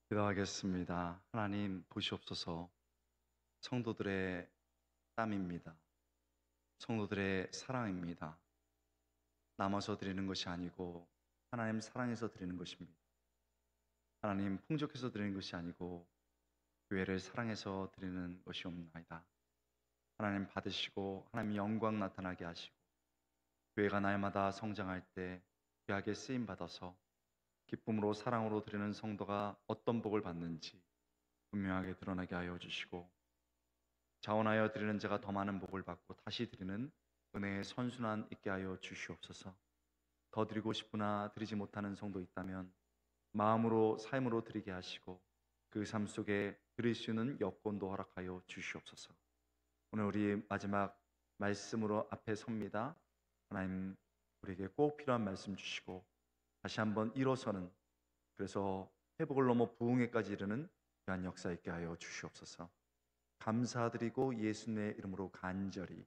기도하겠습니다. 하나님 보시옵소서. 성도들의 땀입니다. 성도들의 사랑입니다. 남아서 드리는 것이 아니고 하나님 사랑해서 드리는 것입니다. 하나님 풍족해서 드리는 것이 아니고 교회를 사랑해서 드리는 것이옵나이다. 하나님 받으시고 하나님 영광 나타나게 하시고 교회가 날마다 성장할 때 귀하게 쓰임 받아서 기쁨으로 사랑으로 드리는 성도가 어떤 복을 받는지 분명하게 드러나게 하여 주시고, 자원하여 드리는 자가 더 많은 복을 받고 다시 드리는 은혜의 선순환 있게 하여 주시옵소서. 더 드리고 싶으나 드리지 못하는 성도 있다면 마음으로 삶으로 드리게 하시고 그 삶 속에 드릴 수 있는 여건도 허락하여 주시옵소서. 오늘 우리 마지막 말씀으로 앞에 섭니다. 하나님, 우리에게 꼭 필요한 말씀 주시고 다시 한번 일어서는, 그래서 회복을 넘어 부흥회까지 이르는 귀한 역사 있게 하여 주시옵소서. 감사드리고 예수님의 이름으로 간절히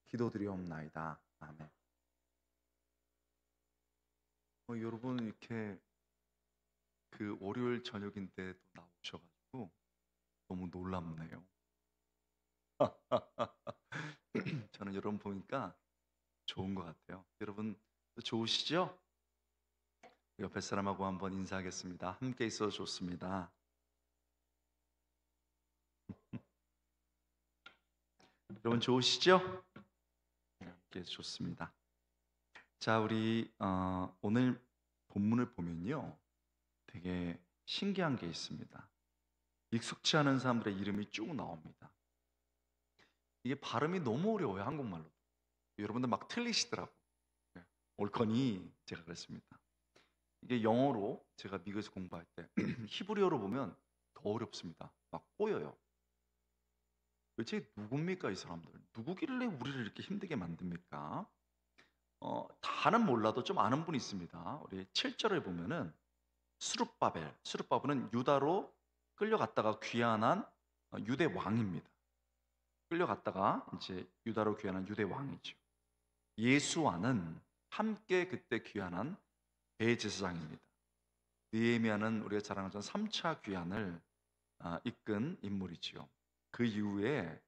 기도드리옵나이다. 아멘. 여러분, 이렇게 그 월요일 저녁인데 또 나오셔가지고 너무 놀랍네요. 저는 여러분 보니까 좋은 것 같아요. 여러분 좋으시죠? 옆에 사람하고 한번 인사하겠습니다. 함께 있어서 좋습니다. 여러분 좋으시죠? 함께 좋습니다. 자, 우리 오늘 본문을 보면요, 되게 신기한 게 있습니다. 익숙치 않은 사람들의 이름이 쭉 나옵니다. 이게 발음이 너무 어려워요, 한국말로. 여러분들 막 틀리시더라고. 옳거니 제가 그랬습니다. 이게 영어로 제가 미국에서 공부할 때 히브리어로 보면 더 어렵습니다. 막 꼬여요. 도대체 누굽니까, 이 사람들? 누구길래 우리를 이렇게 힘들게 만듭니까? 다는 몰라도 좀 아는 분이 있습니다. 우리 7절을 보면은 수룹바벨은 유다로 끌려갔다가 귀환한 유대 왕입니다. 끌려갔다가 이제 유다로 귀환한 유대 왕이죠. 예수와는 함께 그때 귀환한 대제사장입니다. 느헤미야는 우리가 잘 아는 3차 귀환을 이끈 인물이지요. 그 이후에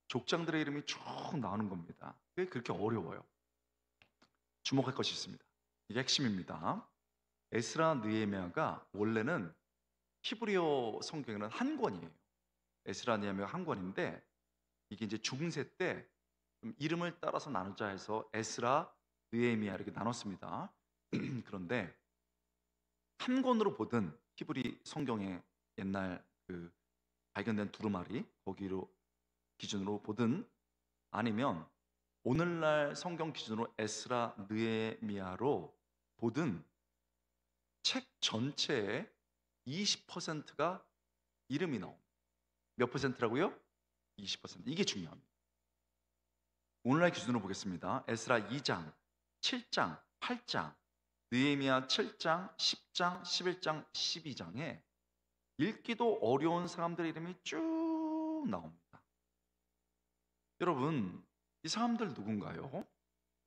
족장들의 이름이 쭉 나오는 겁니다. 그게 그렇게 어려워요. 주목할 것이 있습니다. 이게 핵심입니다. 에스라 느헤미야가 원래는 히브리어 성경에는 한 권이에요. 에스라 느헤미야가 한 권인데, 이게 이제 중세 때 이름을 따라서 나누자 해서 에스라 느헤미야 이렇게 나눴습니다. 그런데 한 권으로 보든 히브리 성경의 옛날 그 발견된 두루마리 거기로 기준으로 보든, 아니면 오늘날 성경 기준으로 에스라 느헤미야로 보든, 책 전체의 20%가 이름이 나옵니다. 몇 퍼센트라고요? 20%. 이게 중요합니다. 오늘날 기준으로 보겠습니다. 에스라 2장, 7장, 8장, 느헤미야 7장, 10장, 11장, 12장에 읽기도 어려운 사람들의 이름이 쭉 나옵니다. 여러분, 이 사람들 누군가요?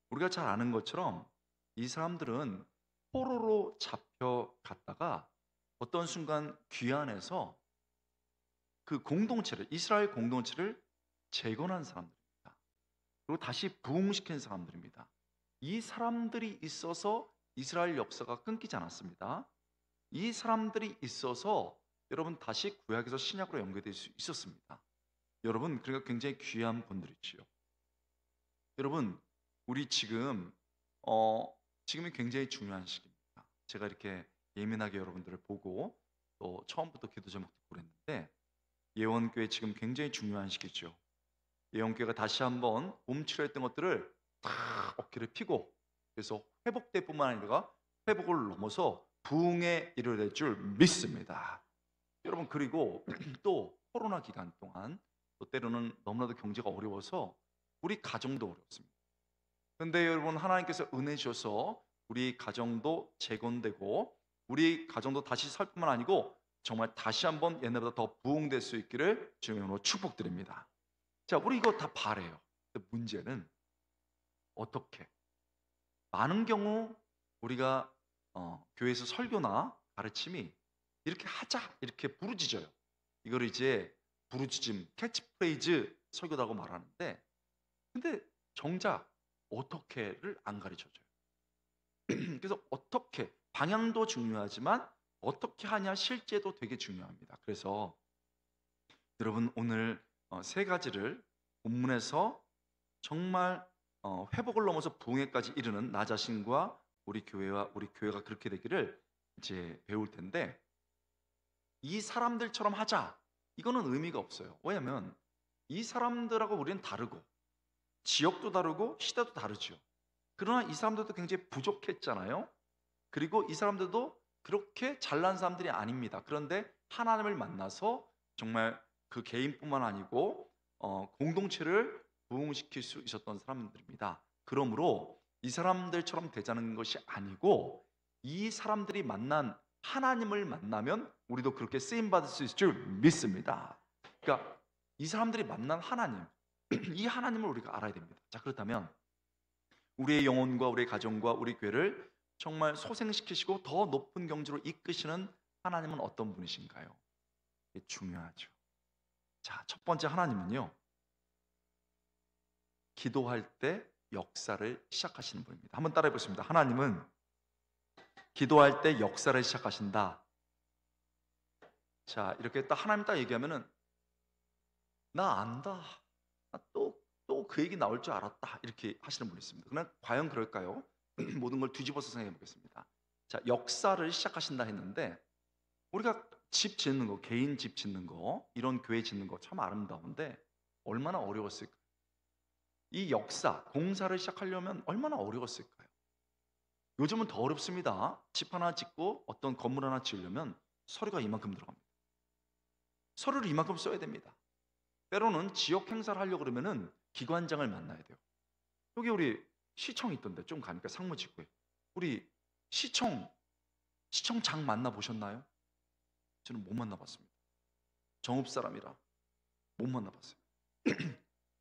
우리가 잘 아는 것처럼 이 사람들은 포로로 잡혀갔다가 어떤 순간 귀환해서 그 공동체를, 이스라엘 공동체를 재건한 사람들입니다. 그리고 다시 부흥시킨 사람들입니다. 이 사람들이 있어서 이스라엘 역사가 끊기지 않았습니다. 이 사람들이 있어서 여러분 다시 구약에서 신약으로 연결될 수 있었습니다. 여러분, 그러니까 굉장히 귀한 분들이지요. 여러분, 우리 지금이 굉장히 중요한 시기입니다. 제가 이렇게 예민하게 여러분들을 보고 또 처음부터 기도 제목 듣고 그랬는데, 예원교회 지금 굉장히 중요한 시기죠. 예원교회가 다시 한번 움츠려있던 것들을 다 어깨를 펴고, 그래서 회복될 뿐만 아니라 회복을 넘어서 부흥에 이르게 될 줄 믿습니다. 여러분, 그리고 또 코로나 기간 동안 또 때로는 너무나도 경제가 어려워서 우리 가정도 어렵습니다. 그런데 여러분, 하나님께서 은혜 주셔서 우리 가정도 재건되고 우리 가정도 다시 살 뿐만 아니고 정말 다시 한번 옛날보다 더 부흥될 수 있기를 주님의 이름으로 축복드립니다. 자, 우리 이거 다 바래요. 근데 문제는 어떻게? 많은 경우 우리가 교회에서 설교나 가르침이 이렇게 하자 이렇게 부르짖어요. 이걸 이제 부르짖음, 캐치프레이즈 설교라고 말하는데, 근데 정작 어떻게를 안 가르쳐 줘요. 그래서 어떻게 방향도 중요하지만 어떻게 하냐 실제도 되게 중요합니다. 그래서 여러분 오늘 세 가지를 본문에서 정말 회복을 넘어서 부흥회까지 이르는 나 자신과 우리 교회와 우리 교회가 그렇게 되기를 이제 배울 텐데, 이 사람들처럼 하자 이거는 의미가 없어요. 왜냐하면 이 사람들하고 우리는 다르고 지역도 다르고 시대도 다르죠. 그러나 이 사람들도 굉장히 부족했잖아요. 그리고 이 사람들도 그렇게 잘난 사람들이 아닙니다. 그런데 하나님을 만나서 정말 그 개인뿐만 아니고 공동체를 부흥시킬 수 있었던 사람들입니다. 그러므로 이 사람들처럼 되자는 것이 아니고, 이 사람들이 만난 하나님을 만나면 우리도 그렇게 쓰임 받을 수 있을 줄 믿습니다. 그러니까 이 사람들이 만난 하나님, 이 하나님을 우리가 알아야 됩니다. 자, 그렇다면 우리의 영혼과 우리의 가정과 우리 교회를 정말 소생시키시고 더 높은 경지로 이끄시는 하나님은 어떤 분이신가요? 이게 중요하죠. 자, 첫 번째 하나님은요, 기도할 때 역사를 시작하시는 분입니다. 한번 따라해 보겠습니다. 하나님은 기도할 때 역사를 시작하신다. 자, 이렇게 딱 하나님 딱 얘기하면은 나 안다. 또 그 얘기 나올 줄 알았다. 이렇게 하시는 분이 있습니다. 그러나 과연 그럴까요? 모든 걸 뒤집어서 생각해 보겠습니다. 자, 역사를 시작하신다 했는데, 우리가 집 짓는 거, 개인 집 짓는 거, 이런 교회 짓는 거 참 아름다운데 얼마나 어려웠을까요? 이 역사, 공사를 시작하려면 얼마나 어려웠을까요? 요즘은 더 어렵습니다. 집 하나 짓고 어떤 건물 하나 지으려면 서류가 이만큼 들어갑니다. 서류를 이만큼 써야 됩니다. 때로는 지역 행사를 하려고 그러면은 기관장을 만나야 돼요. 여기 우리 시청이 있던데 좀 가니까 상무지구에 우리 시청장 만나보셨나요? 저는 못 만나봤습니다. 정읍 사람이라 못 만나봤어요.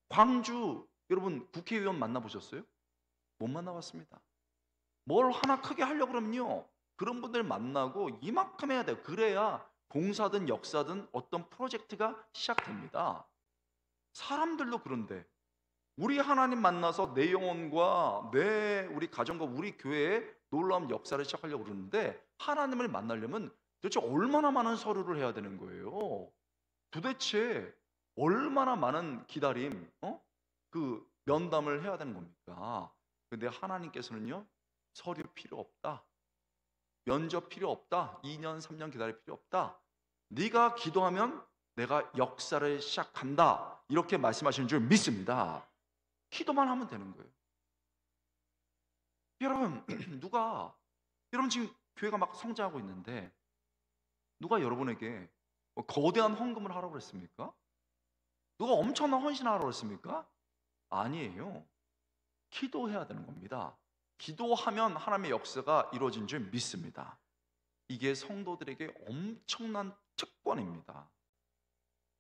광주 여러분 국회의원 만나보셨어요? 못 만나봤습니다. 뭘 하나 크게 하려고 그러면요, 그런 분들 만나고 이만큼 해야 돼요. 그래야 공사든 역사든 어떤 프로젝트가 시작됩니다. 사람들도 그런데 우리 하나님 만나서 내 영혼과 우리 가정과 우리 교회에 놀라운 역사를 시작하려고 그러는데, 하나님을 만나려면 도대체 얼마나 많은 서류를 해야 되는 거예요? 도대체 얼마나 많은 기다림, 그 면담을 해야 되는 겁니까? 근데 하나님께서는요, 서류 필요 없다. 면접 필요 없다. 2년, 3년 기다릴 필요 없다. 네가 기도하면 내가 역사를 시작한다. 이렇게 말씀하시는 줄 믿습니다. 기도만 하면 되는 거예요. 여러분, 여러분 지금 교회가 막 성장하고 있는데 누가 여러분에게 거대한 헌금을 하라고 그랬습니까? 누가 엄청난 헌신하라고 그랬습니까? 아니에요. 기도해야 되는 겁니다. 기도하면 하나님의 역사가 이루어진 줄 믿습니다. 이게 성도들에게 엄청난 특권입니다.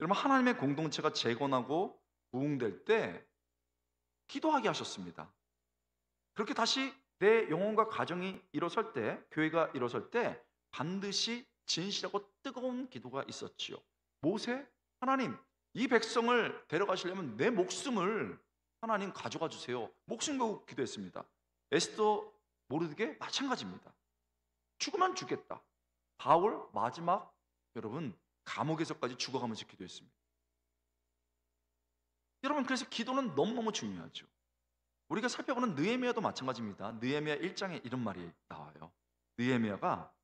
여러분, 하나님의 공동체가 재건하고 부흥될 때 기도하게 하셨습니다. 그렇게 다시 내 영혼과 가정이 일어설 때, 교회가 일어설 때 반드시 진실하고 뜨거운 기도가 있었지요. 모세, 하나님 이 백성을 데려가시려면 내 목숨을 하나님 가져가 주세요. 목숨 걸고 기도했습니다. 에스더, 모르드게 마찬가지입니다. 죽으면 죽겠다. 바울 마지막 여러분 감옥에서까지 죽어가면서 기도했습니다. 여러분, 그래서 기도는 너무너무 중요하죠. 우리가 살펴보는 느헤미야도 마찬가지입니다. 느헤미야 1장에 이런 말이 나와요. 느헤미야가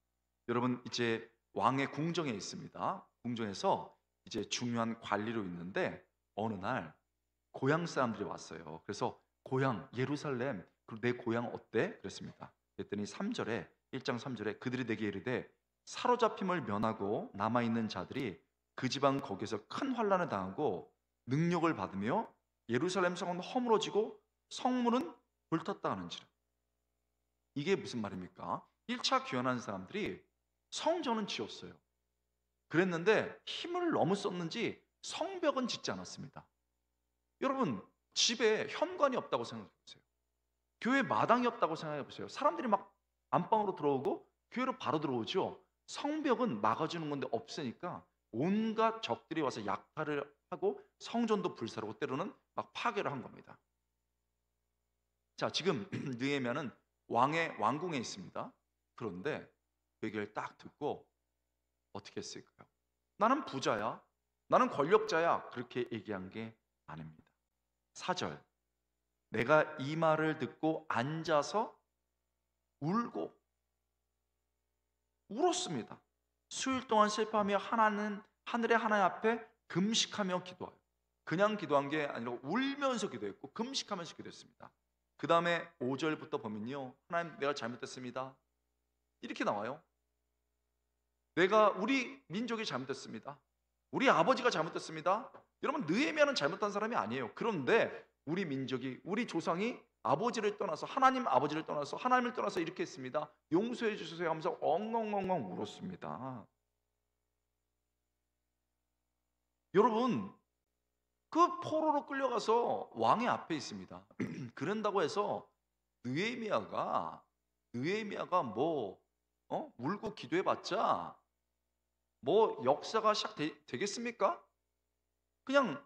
여러분 이제 왕의 궁정에 있습니다. 궁정에서 이제 중요한 관리로 있는데 어느 날 고향 사람들이 왔어요. 그래서 고향 예루살렘, 그리고 내 고향 어때? 그랬습니다. 그랬더니 3절에 1장 3절에 그들이 내게 이르되 사로잡힘을 면하고 남아있는 자들이 그 지방 거기서 큰 환난을 당하고 능력을 받으며 예루살렘 성은 허물어지고 성문은 불탔다 하는지라. 이게 무슨 말입니까? 1차 귀환한 사람들이 성전은 지었어요. 그랬는데 힘을 너무 썼는지 성벽은 짓지 않았습니다. 여러분, 집에 현관이 없다고 생각해 보세요. 교회 마당이 없다고 생각해 보세요. 사람들이 막 안방으로 들어오고 교회로 바로 들어오죠. 성벽은 막아주는 건데 없으니까 온갖 적들이 와서 약탈을 하고 성전도 불사르고 때로는 막 파괴를 한 겁니다. 자, 지금 느헤미야는 왕의 왕궁에 있습니다. 그런데 그 얘기를 딱 듣고 어떻게 했을까요? 나는 부자야, 나는 권력자야, 그렇게 얘기한 게 아닙니다. 4절, 내가 이 말을 듣고 앉아서 울고 울었습니다. 수일 동안 슬퍼하며 하늘의 하나님 앞에 금식하며 기도하여, 그냥 기도한 게 아니라 울면서 기도했고 금식하면서 기도했습니다. 그 다음에 5절부터 보면요, 하나님 내가 잘못했습니다 이렇게 나와요. 우리 민족이 잘못했습니다, 우리 아버지가 잘못했습니다. 여러분, 느헤미야는 잘못한 사람이 아니에요. 그런데 우리 민족이, 우리 조상이 아버지를 떠나서, 하나님 아버지를 떠나서 하나님을 떠나서 이렇게 했습니다, 용서해 주세요 하면서 엉엉엉엉 울었습니다. 여러분, 그 포로로 끌려가서 왕의 앞에 있습니다. 그런다고 해서 느헤미야가 뭐 울고 기도해봤자 뭐 역사가 시작되겠습니까? 그냥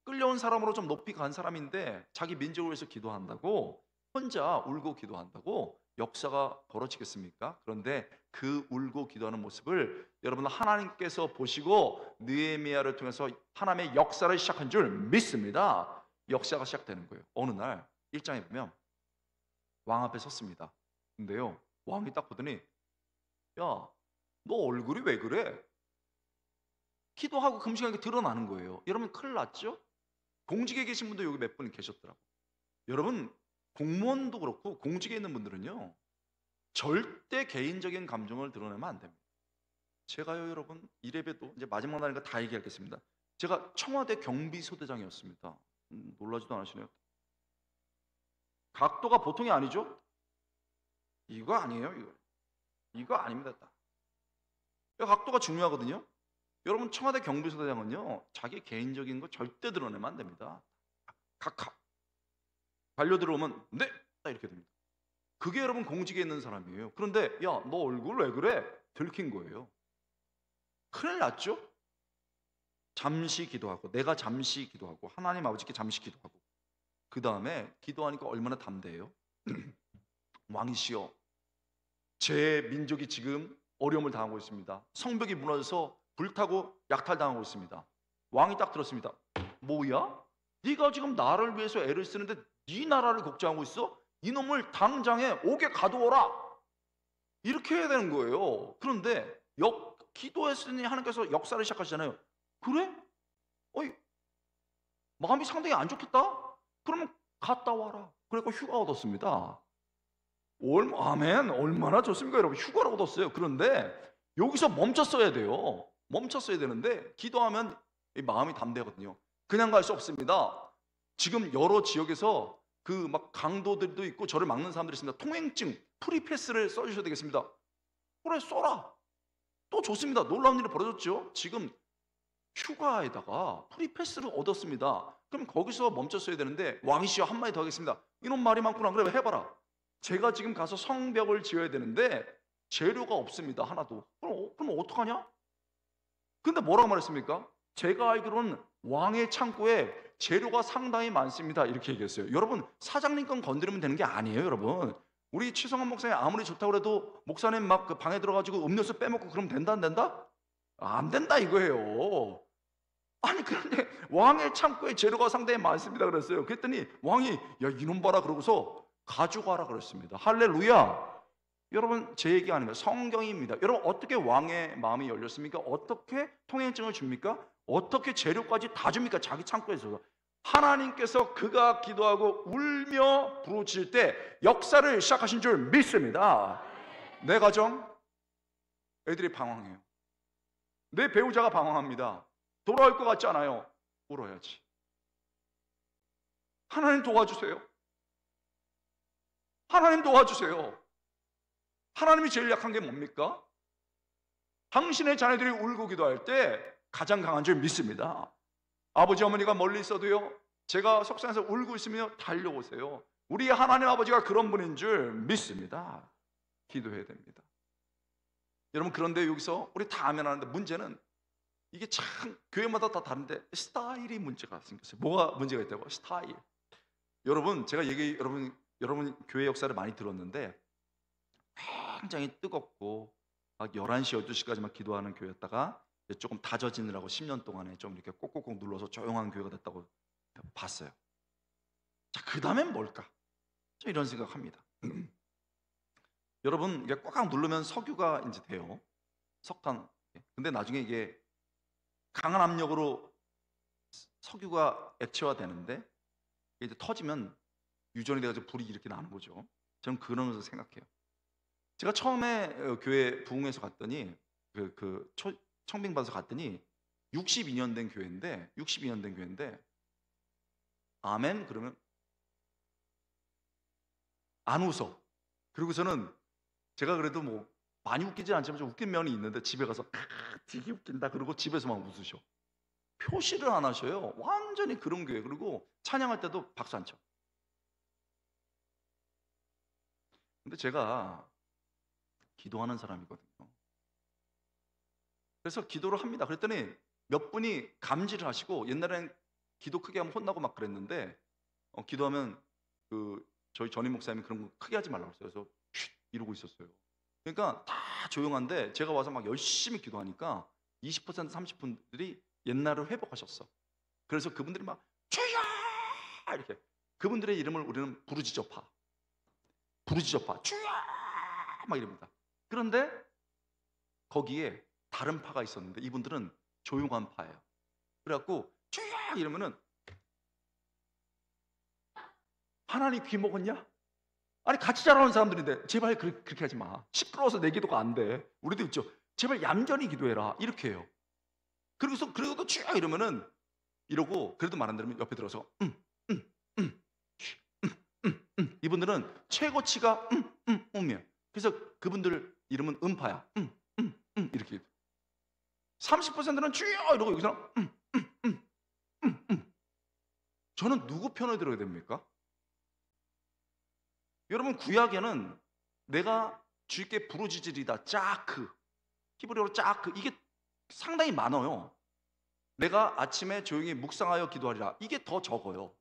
끌려온 사람으로 좀 높이 간 사람인데 자기 민족을 위해서 기도한다고, 혼자 울고 기도한다고 역사가 벌어지겠습니까? 그런데 그 울고 기도하는 모습을 여러분 하나님께서 보시고 느헤미야를 통해서 하나님의 역사를 시작한 줄 믿습니다. 역사가 시작되는 거예요. 어느 날 1장에 보면 왕 앞에 섰습니다. 근데요, 왕이 딱 보더니, 야, 너 얼굴이 왜 그래? 기도하고 금식하는 게 드러나는 거예요. 여러분, 큰일 났죠? 공직에 계신 분도 여기 몇 분 계셨더라고요. 여러분, 공무원도 그렇고 공직에 있는 분들은요, 절대 개인적인 감정을 드러내면 안 됩니다. 제가요, 여러분, 이래봬도 이제 마지막 날이니까 다 얘기하겠습니다. 제가 청와대 경비소대장이었습니다. 놀라지도 않으시네요. 각도가 보통이 아니죠? 이거 아니에요, 이거 아닙니다. 각도가 중요하거든요. 여러분, 청와대 경비소대장은요, 자기 개인적인 거 절대 드러내면 안 됩니다. 각하 반려 들어오면 네! 이렇게 됩니다. 그게 여러분 공직에 있는 사람이에요. 그런데 야, 너 얼굴 왜 그래? 들킨 거예요. 큰일 났죠? 잠시 기도하고, 내가 잠시 기도하고, 하나님 아버지께 잠시 기도하고, 그 다음에 기도하니까 얼마나 담대해요? 왕이시여, 제 민족이 지금 어려움을 당하고 있습니다. 성벽이 무너져서 불타고 약탈당하고 있습니다. 왕이 딱 들었습니다. 뭐야? 네가 지금 나를 위해서 애를 쓰는데 네 나라를 걱정하고 있어? 이놈을 당장에 옥에 가두어라, 이렇게 해야 되는 거예요. 그런데 기도했으니 하나님께서 역사를 시작하시잖아요. 그래? 마음이 상당히 안 좋겠다? 그러면 갔다 와라. 그래서 휴가 얻었습니다. 아멘. 얼마나 좋습니까, 여러분? 휴가를 얻었어요. 그런데 여기서 멈췄어야 돼요. 멈췄어야 되는데 기도하면 마음이 담대하거든요. 그냥 갈 수 없습니다. 지금 여러 지역에서 그 막 강도들도 있고 저를 막는 사람들이 있습니다. 통행증, 프리패스를 써주셔야 되겠습니다. 그래, 써라. 또 좋습니다. 놀라운 일이 벌어졌죠. 지금 휴가에다가 프리패스를 얻었습니다. 그럼 거기서 멈췄어야 되는데, 왕이시여, 한마디 더 하겠습니다. 이런 말이 많구나. 그래, 해봐라. 제가 지금 가서 성벽을 지어야 되는데 재료가 없습니다, 하나도. 그럼 어떡하냐? 근데 뭐라고 말했습니까? 제가 알기로는 왕의 창고에 재료가 상당히 많습니다, 이렇게 얘기했어요. 여러분, 사장님 건 건드리면 되는 게 아니에요, 여러분. 우리 최성환 목사님 아무리 좋다고 해도 목사님 막 그 방에 들어가지고 음료수 빼먹고 그러면 된다, 안 된다? 안 된다 이거예요. 아니, 그런데 왕의 창고에 재료가 상당히 많습니다 그랬어요. 그랬더니 왕이 야, 이놈 봐라 그러고서 가져가라 그랬습니다. 할렐루야. 여러분, 제 얘기가 아닙니다. 성경입니다. 여러분, 어떻게 왕의 마음이 열렸습니까? 어떻게 통행증을 줍니까? 어떻게 재료까지 다 줍니까? 자기 창고에서. 하나님께서 그가 기도하고 울며 부르짖을 때 역사를 시작하신 줄 믿습니다. 내 가정, 애들이 방황해요. 내 배우자가 방황합니다. 돌아올 것 같지 않아요. 울어야지. 하나님 도와주세요. 하나님 도와주세요. 하나님이 제일 약한 게 뭡니까? 당신의 자녀들이 울고 기도할 때 가장 강한 줄 믿습니다. 아버지 어머니가 멀리 있어도요, 제가 속상해서 울고 있으면 달려오세요. 우리 하나님 아버지가 그런 분인 줄 믿습니다. 기도해야 됩니다. 여러분, 그런데 여기서 우리 다 아멘 하는데 문제는 이게 참 교회마다 다 다른데 스타일이 문제가 생겼어요. 뭐가 문제가 있다고? 스타일. 여러분, 제가 여러분 교회 역사를 많이 들었는데 굉장히 뜨겁고 막 11시, 12시까지만 기도하는 교회였다가 이제 조금 다져지느라고 10년 동안에 좀 이렇게 꼭꼭꼭 눌러서 조용한 교회가 됐다고 봤어요. 자, 그 다음엔 뭘까? 저 이런 생각합니다. 여러분, 이게 꽉꽉 누르면 석유가 이제 돼요. 석탄. 근데 나중에 이게 강한 압력으로 석유가 액체화 되는데 이제 터지면 유전이 돼가지고 불이 이렇게 나는 거죠. 저는 그러면서 생각해요. 제가 처음에 교회 부흥회에서 갔더니 청빙 받아서 갔더니 62년 된 교회인데 아멘 그러면 안 웃어. 그리고서는 제가 그래도 뭐 많이 웃기지 않지만 좀 웃긴 면이 있는데 집에 가서 되게 웃긴다 그러고 집에서만 웃으셔. 표시를 안 하셔요. 완전히 그런 교회. 그리고 찬양할 때도 박수 안 쳐. 근데 제가 기도하는 사람이거든요. 그래서 기도를 합니다. 그랬더니 몇 분이 감지를 하시고, 옛날엔 기도 크게 하면 혼나고 막 그랬는데 기도하면 저희 전임 목사님이 그런 거 크게 하지 말라고 했어요. 그래서 쉿 이러고 있었어요. 그러니까 다 조용한데 제가 와서 막 열심히 기도하니까 20% 30분들이 옛날을 회복하셨어. 그래서 그분들이 막 주여 이렇게, 그분들의 이름을 우리는 부르짖어파 주여 막 이럽니다. 그런데 거기에 다른 파가 있었는데 이분들은 조용한 파예요. 그래갖고 주여 이러면은 하나님 귀 먹었냐? 아니 같이 자라는 사람들인데 제발 그렇게 하지 마. 시끄러워서 내 기도가 안 돼. 우리도 있죠. 제발 얌전히 기도해라 이렇게 해요. 그리고도 주여 이러면은 이러고, 그래도 말 안 들으면 옆에 들어서 이분들은 최고치가 이에요. 그래서 그분들 이름은 음파야. 이렇게 30%는 주여 이러고 여기서 저는 누구 편을 들어야 됩니까? 여러분, 구약에는 내가 주께 부르짖으리다 짜크, 히브리어로 짜크, 이게 상당히 많아요. 내가 아침에 조용히 묵상하여 기도하리라, 이게 더 적어요.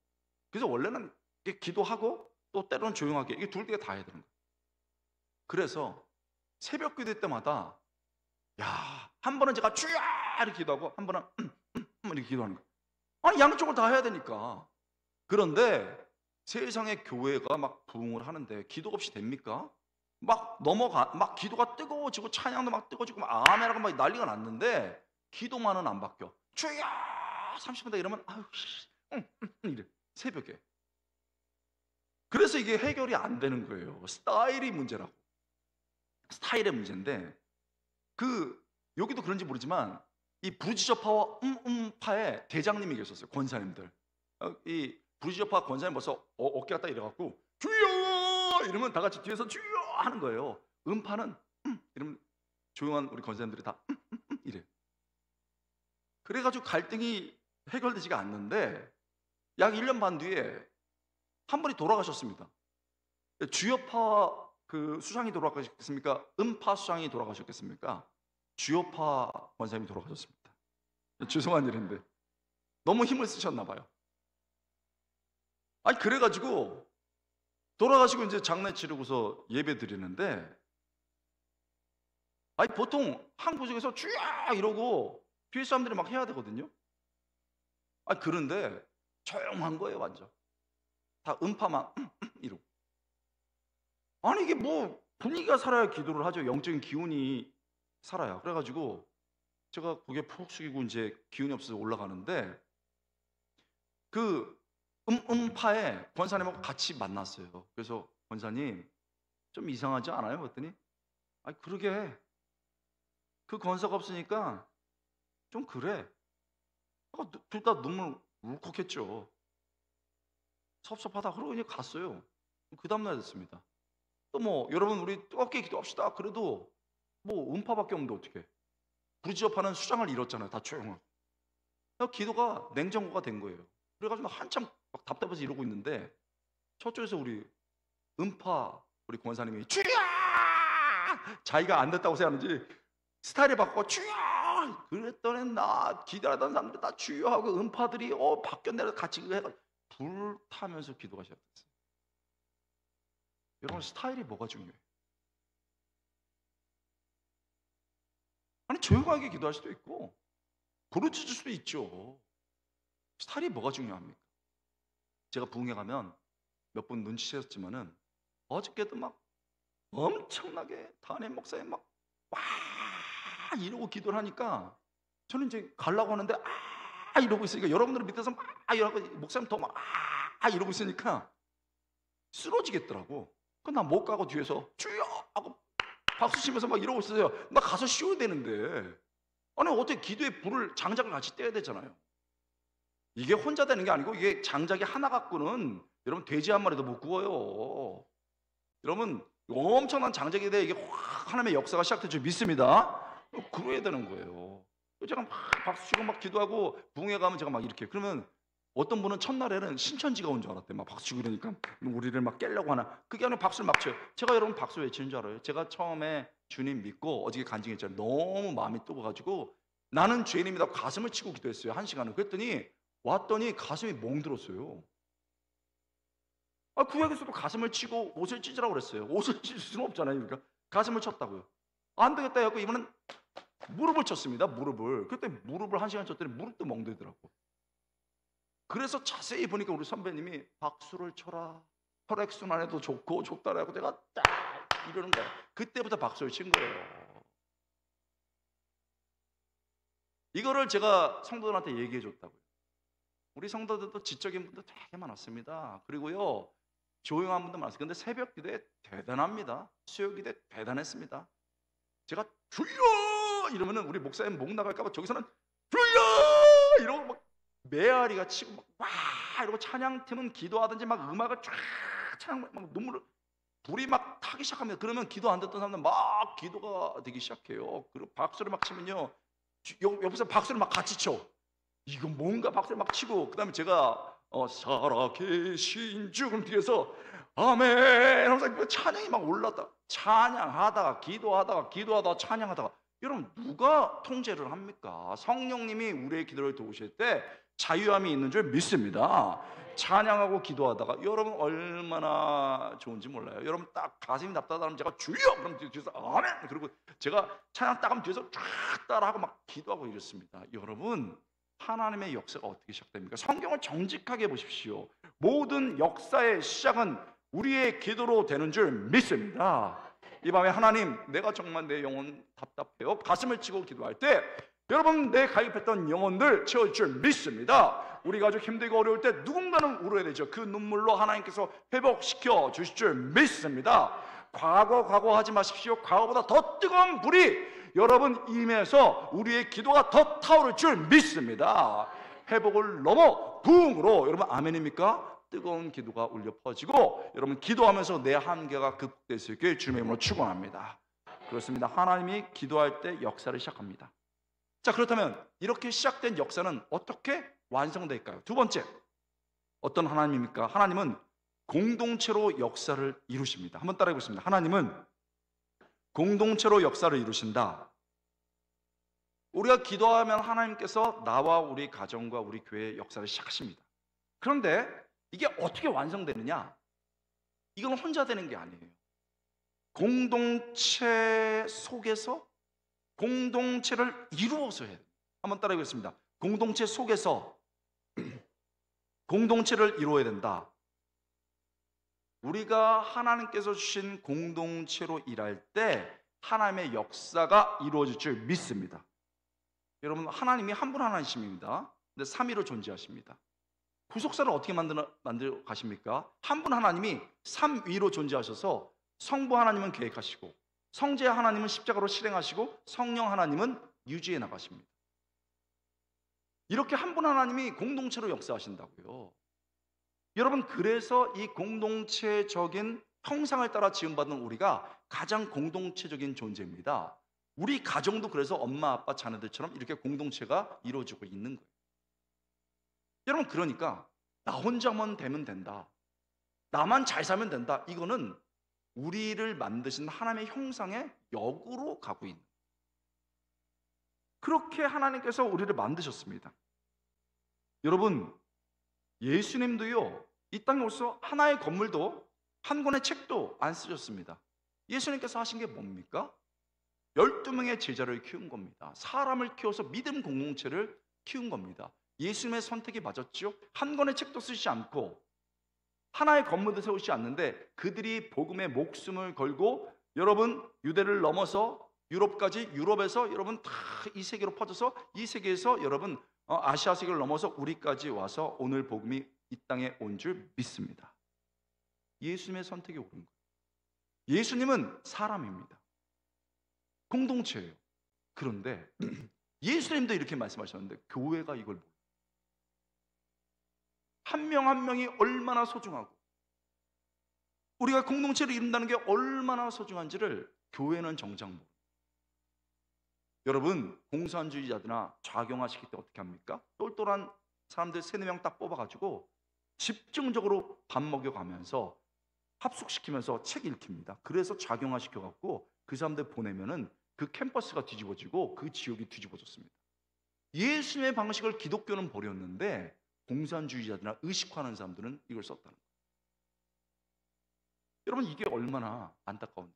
그래서 원래는 이게 기도하고 또 때로는 조용하게, 이게 둘 개 다 해야 되는 거예요. 그래서 새벽 기도 때마다 한 번은 제가 주여 이렇게 기도하고 한 번은 이렇게 기도하는 거예요. 아니 양쪽을 다 해야 되니까. 그런데 세상의 교회가 막 부흥을 하는데 기도 없이 됩니까? 막 기도가 뜨거워지고 찬양도 막 뜨거워지고 막 아멘하고 막 난리가 났는데 기도만은 안 바뀌어. 주여 30분 다 이러면 아유 이래 새벽에. 그래서 이게 해결이 안 되는 거예요. 스타일이 문제라고. 스타일의 문제인데 여기도 그런지 모르지만 이 부르짖어파와 파의 대장님이 계셨어요. 권사님들. 이 부르짖어파 권사님 벌써 어깨가 딱 이래갖고 주여 이러면 다 같이 뒤에서 주여 하는 거예요. 음파는 이러면 조용한 우리 권사님들이 다 이래. 그래가지고 갈등이 해결되지가 않는데 약 1년 반 뒤에 한 분이 돌아가셨습니다. 주여파 수장이 돌아가셨겠습니까? 음파 수장이 돌아가셨겠습니까? 주여파 권사님이 돌아가셨습니다. 죄송한 일인데 너무 힘을 쓰셨나 봐요. 아니 그래가지고 돌아가시고 이제 장례 치르고서 예배 드리는데, 아니 보통 한 구석에서 주야 이러고 뒤에 사람들이 막 해야 되거든요. 아니 그런데 조용한 거예요. 완전 다 음파만 이러고. 아니 이게 뭐 분위기가 살아야 기도를 하죠. 영적인 기운이 살아야. 그래가지고 제가 고개 푹 숙이고 이제 기운이 없어서 올라가는데 음파에 권사님하고 같이 만났어요. 그래서 권사님 좀 이상하지 않아요? 그랬더니 아니 그러게 그 권사가 없으니까 좀 그래. 둘 다 눈물 울컥했죠. 섭섭하다. 그러고 그냥 갔어요. 그 다음날 됐습니다. 또 뭐 여러분 우리 뜨겁게 기도합시다. 그래도 뭐 음파밖에 없는데 어떻게? 부르짖어파는 수장을 잃었잖아요. 다 조용하고. 기도가 냉정고가 된 거예요. 그래가지고 한참 막 답답해서 이러고 있는데 저쪽에서 우리 음파 우리 권사님이 주야! 자기가 안 됐다고 생각하는지 스타일이 바꾸고 주여! 그랬더니 나 기다리던 사람들이 다 주여 하고 음파들이 밖에 내려 같이 해가 불 타면서 기도가 시작됐어요. 여러분 스타일이 뭐가 중요해요? 아니 조용하게 기도할 수도 있고 부르짖을 수도 있죠. 스타일이 뭐가 중요합니까? 제가 부흥회 가면 몇 분 눈치채셨지만은 어저께도 막 엄청나게 담임 목사님 막 와 이러고 기도를 하니까 저는 이제 가려고 하는데 이러고 있으니까 여러분들 밑에서 막 이러고 목사님 더 막 이러고 있으니까 쓰러지겠더라고. 그 나 못 가고 뒤에서 주여 하고 박수 치면서 막 이러고 있어요. 나 가서 쉬어야 되는데 아니 어떻게 기도의 불을 장작을 같이 떼야 되잖아요. 이게 혼자 되는 게 아니고 이게 장작이 하나 갖고는 여러분 돼지 한 마리도 못 구워요. 여러분 엄청난 장작에 대해 이게 확 하나님의 역사가 시작될 줄 믿습니다. 그래야 되는 거예요. 제가 막 박수 치고 막 기도하고 부흥회 가면 제가 막 이렇게 그러면 어떤 분은 첫날에는 신천지가 온 줄 알았대. 막 박수 치고 그러니까 우리를 막 깨려고 하나. 그게 아니라 박수를 막 쳐요. 제가 여러분 박수 외치는 줄 알아요. 제가 처음에 주님 믿고 어저께 간증했잖아요. 너무 마음이 뜨거워가지고 나는 죄인입니다. 가슴을 치고 기도했어요. 1시간을. 그랬더니 왔더니 가슴이 멍들었어요. 구약에서도 가슴을 치고 옷을 찢으라고 그랬어요. 옷을 찢을 수는 없잖아요. 그러니까 가슴을 쳤다고요. 안 되겠다 해갖고 이번엔 무릎을 쳤습니다. 무릎을. 그때 무릎을 1시간 쳤더니 무릎도 멍들더라고. 그래서 자세히 보니까 우리 선배님이 박수를 쳐라. 혈액순환에도 좋고 좋다라고 내가 딱 이러는 거야. 그때부터 박수를 친 거예요. 이거를 제가 성도들한테 얘기해 줬다고요. 우리 성도들도 지적인 분들 되게 많았습니다. 그리고요 조용한 분도 많았어요. 근데 새벽 기도에 대단합니다. 수요 기도에 대단했습니다. 제가 주여 이러면은 우리 목사님 목 나갈까봐 저기서는 주여 이러고 막 메아리가 치고 막 와 이러고 찬양팀은 기도하든지 막 음악을 쫙 찬양 막 눈물을 불이 막 타기 시작합니다. 그러면 기도 안 됐던 사람들 막 기도가 되기 시작해요. 그리고 박수를 막 치면요 옆에서 박수를 막 같이 쳐. 이거 뭔가 박수를 막 치고 그 다음에 제가 살아계신 주 뒤에서 아멘 하면서 찬양이 막 올랐다. 찬양하다가 기도하다가 찬양하다가 여러분 누가 통제를 합니까? 성령님이 우리의 기도를 도우실 때 자유함이 있는 줄 믿습니다. 찬양하고 기도하다가 여러분 얼마나 좋은지 몰라요. 여러분 딱 가슴이 답답하면 제가 주여 그럼 뒤에서 아멘 그리고 제가 찬양 딱 하면 뒤에서 쫙 따라하고 막 기도하고 이렇습니다. 여러분 하나님의 역사가 어떻게 시작됩니까? 성경을 정직하게 보십시오. 모든 역사의 시작은 우리의 기도로 되는 줄 믿습니다. 이 밤에 하나님 내가 정말 내 영혼 답답해요. 가슴을 치고 기도할 때 여러분 내 가입했던 영혼들 채워줄 줄 믿습니다. 우리가 아주 힘들고 어려울 때 누군가는 울어야 되죠. 그 눈물로 하나님께서 회복시켜 주실 줄 믿습니다. 과거 하지 마십시오. 과거보다 더 뜨거운 불이 여러분 임해서 우리의 기도가 더 타오를 줄 믿습니다. 회복을 넘어 부흥으로 여러분 아멘입니까? 뜨거운 기도가 울려 퍼지고 여러분 기도하면서 내 한계가 극복될 수 있게 주님의 이름으로 축원합니다. 그렇습니다. 하나님이 기도할 때 역사를 시작합니다. 자 그렇다면 이렇게 시작된 역사는 어떻게 완성될까요? 두 번째 어떤 하나님입니까? 하나님은 공동체로 역사를 이루십니다. 한번 따라해 보겠습니다. 하나님은 공동체로 역사를 이루신다. 우리가 기도하면 하나님께서 나와 우리 가정과 우리 교회의 역사를 시작하십니다. 그런데 이게 어떻게 완성되느냐? 이건 혼자 되는 게 아니에요. 공동체 속에서 공동체를 이루어서 해요. 한번 따라해 보겠습니다. 공동체 속에서 공동체를 이루어야 된다. 우리가 하나님께서 주신 공동체로 일할 때 하나님의 역사가 이루어질 줄 믿습니다. 여러분 하나님이 한 분 하나님입니다. 근데 삼위로 존재하십니다. 구속사를 어떻게 만들어 가십니까? 한 분 하나님이 삼위로 존재하셔서 성부 하나님은 계획하시고 성자 하나님은 십자가로 실행하시고 성령 하나님은 유지해 나가십니다. 이렇게 한 분 하나님이 공동체로 역사하신다고요. 여러분 그래서 이 공동체적인 형상을 따라 지음받은 우리가 가장 공동체적인 존재입니다. 우리 가정도 그래서 엄마 아빠 자녀들처럼 이렇게 공동체가 이루어지고 있는 거예요. 여러분 그러니까 나 혼자만 되면 된다, 나만 잘 살면 된다, 이거는 우리를 만드신 하나님의 형상의 역으로 가고 있는 거예요. 그렇게 하나님께서 우리를 만드셨습니다. 여러분, 예수님도요, 이 땅에 오셔서 하나의 건물도 한 권의 책도 안 쓰셨습니다. 예수님께서 하신 게 뭡니까? 12명의 제자를 키운 겁니다. 사람을 키워서 믿음 공동체를 키운 겁니다. 예수님의 선택이 맞았죠? 한 권의 책도 쓰지 않고 하나의 건물도 세우지 않는데 그들이 복음에 목숨을 걸고 여러분 유대를 넘어서 유럽까지, 유럽에서 여러분 다 이 세계로 퍼져서 이 세계에서 여러분 아시아 세계를 넘어서 우리까지 와서 오늘 복음이 이 땅에 온 줄 믿습니다. 예수님의 선택이 옳은 거예요. 예수님은 사람입니다. 공동체예요. 그런데 예수님도 이렇게 말씀하셨는데 교회가 이걸 몰라요. 한 명 한 명이 얼마나 소중하고 우리가 공동체를 이룬다는 게 얼마나 소중한지를 교회는 정작 모릅니다. 여러분, 공산주의자들이나 좌경화시킬 때 어떻게 합니까? 똘똘한 사람들 3-4명 딱 뽑아가지고 집중적으로 밥 먹여가면서 합숙시키면서 책 읽힙니다. 그래서 좌경화시켜갖고 그 사람들 보내면은 그 캠퍼스가 뒤집어지고 그 지역이 뒤집어졌습니다. 예수님의 방식을 기독교는 버렸는데 공산주의자들이나 의식화하는 사람들은 이걸 썼다는 거예요. 여러분, 이게 얼마나 안타까운.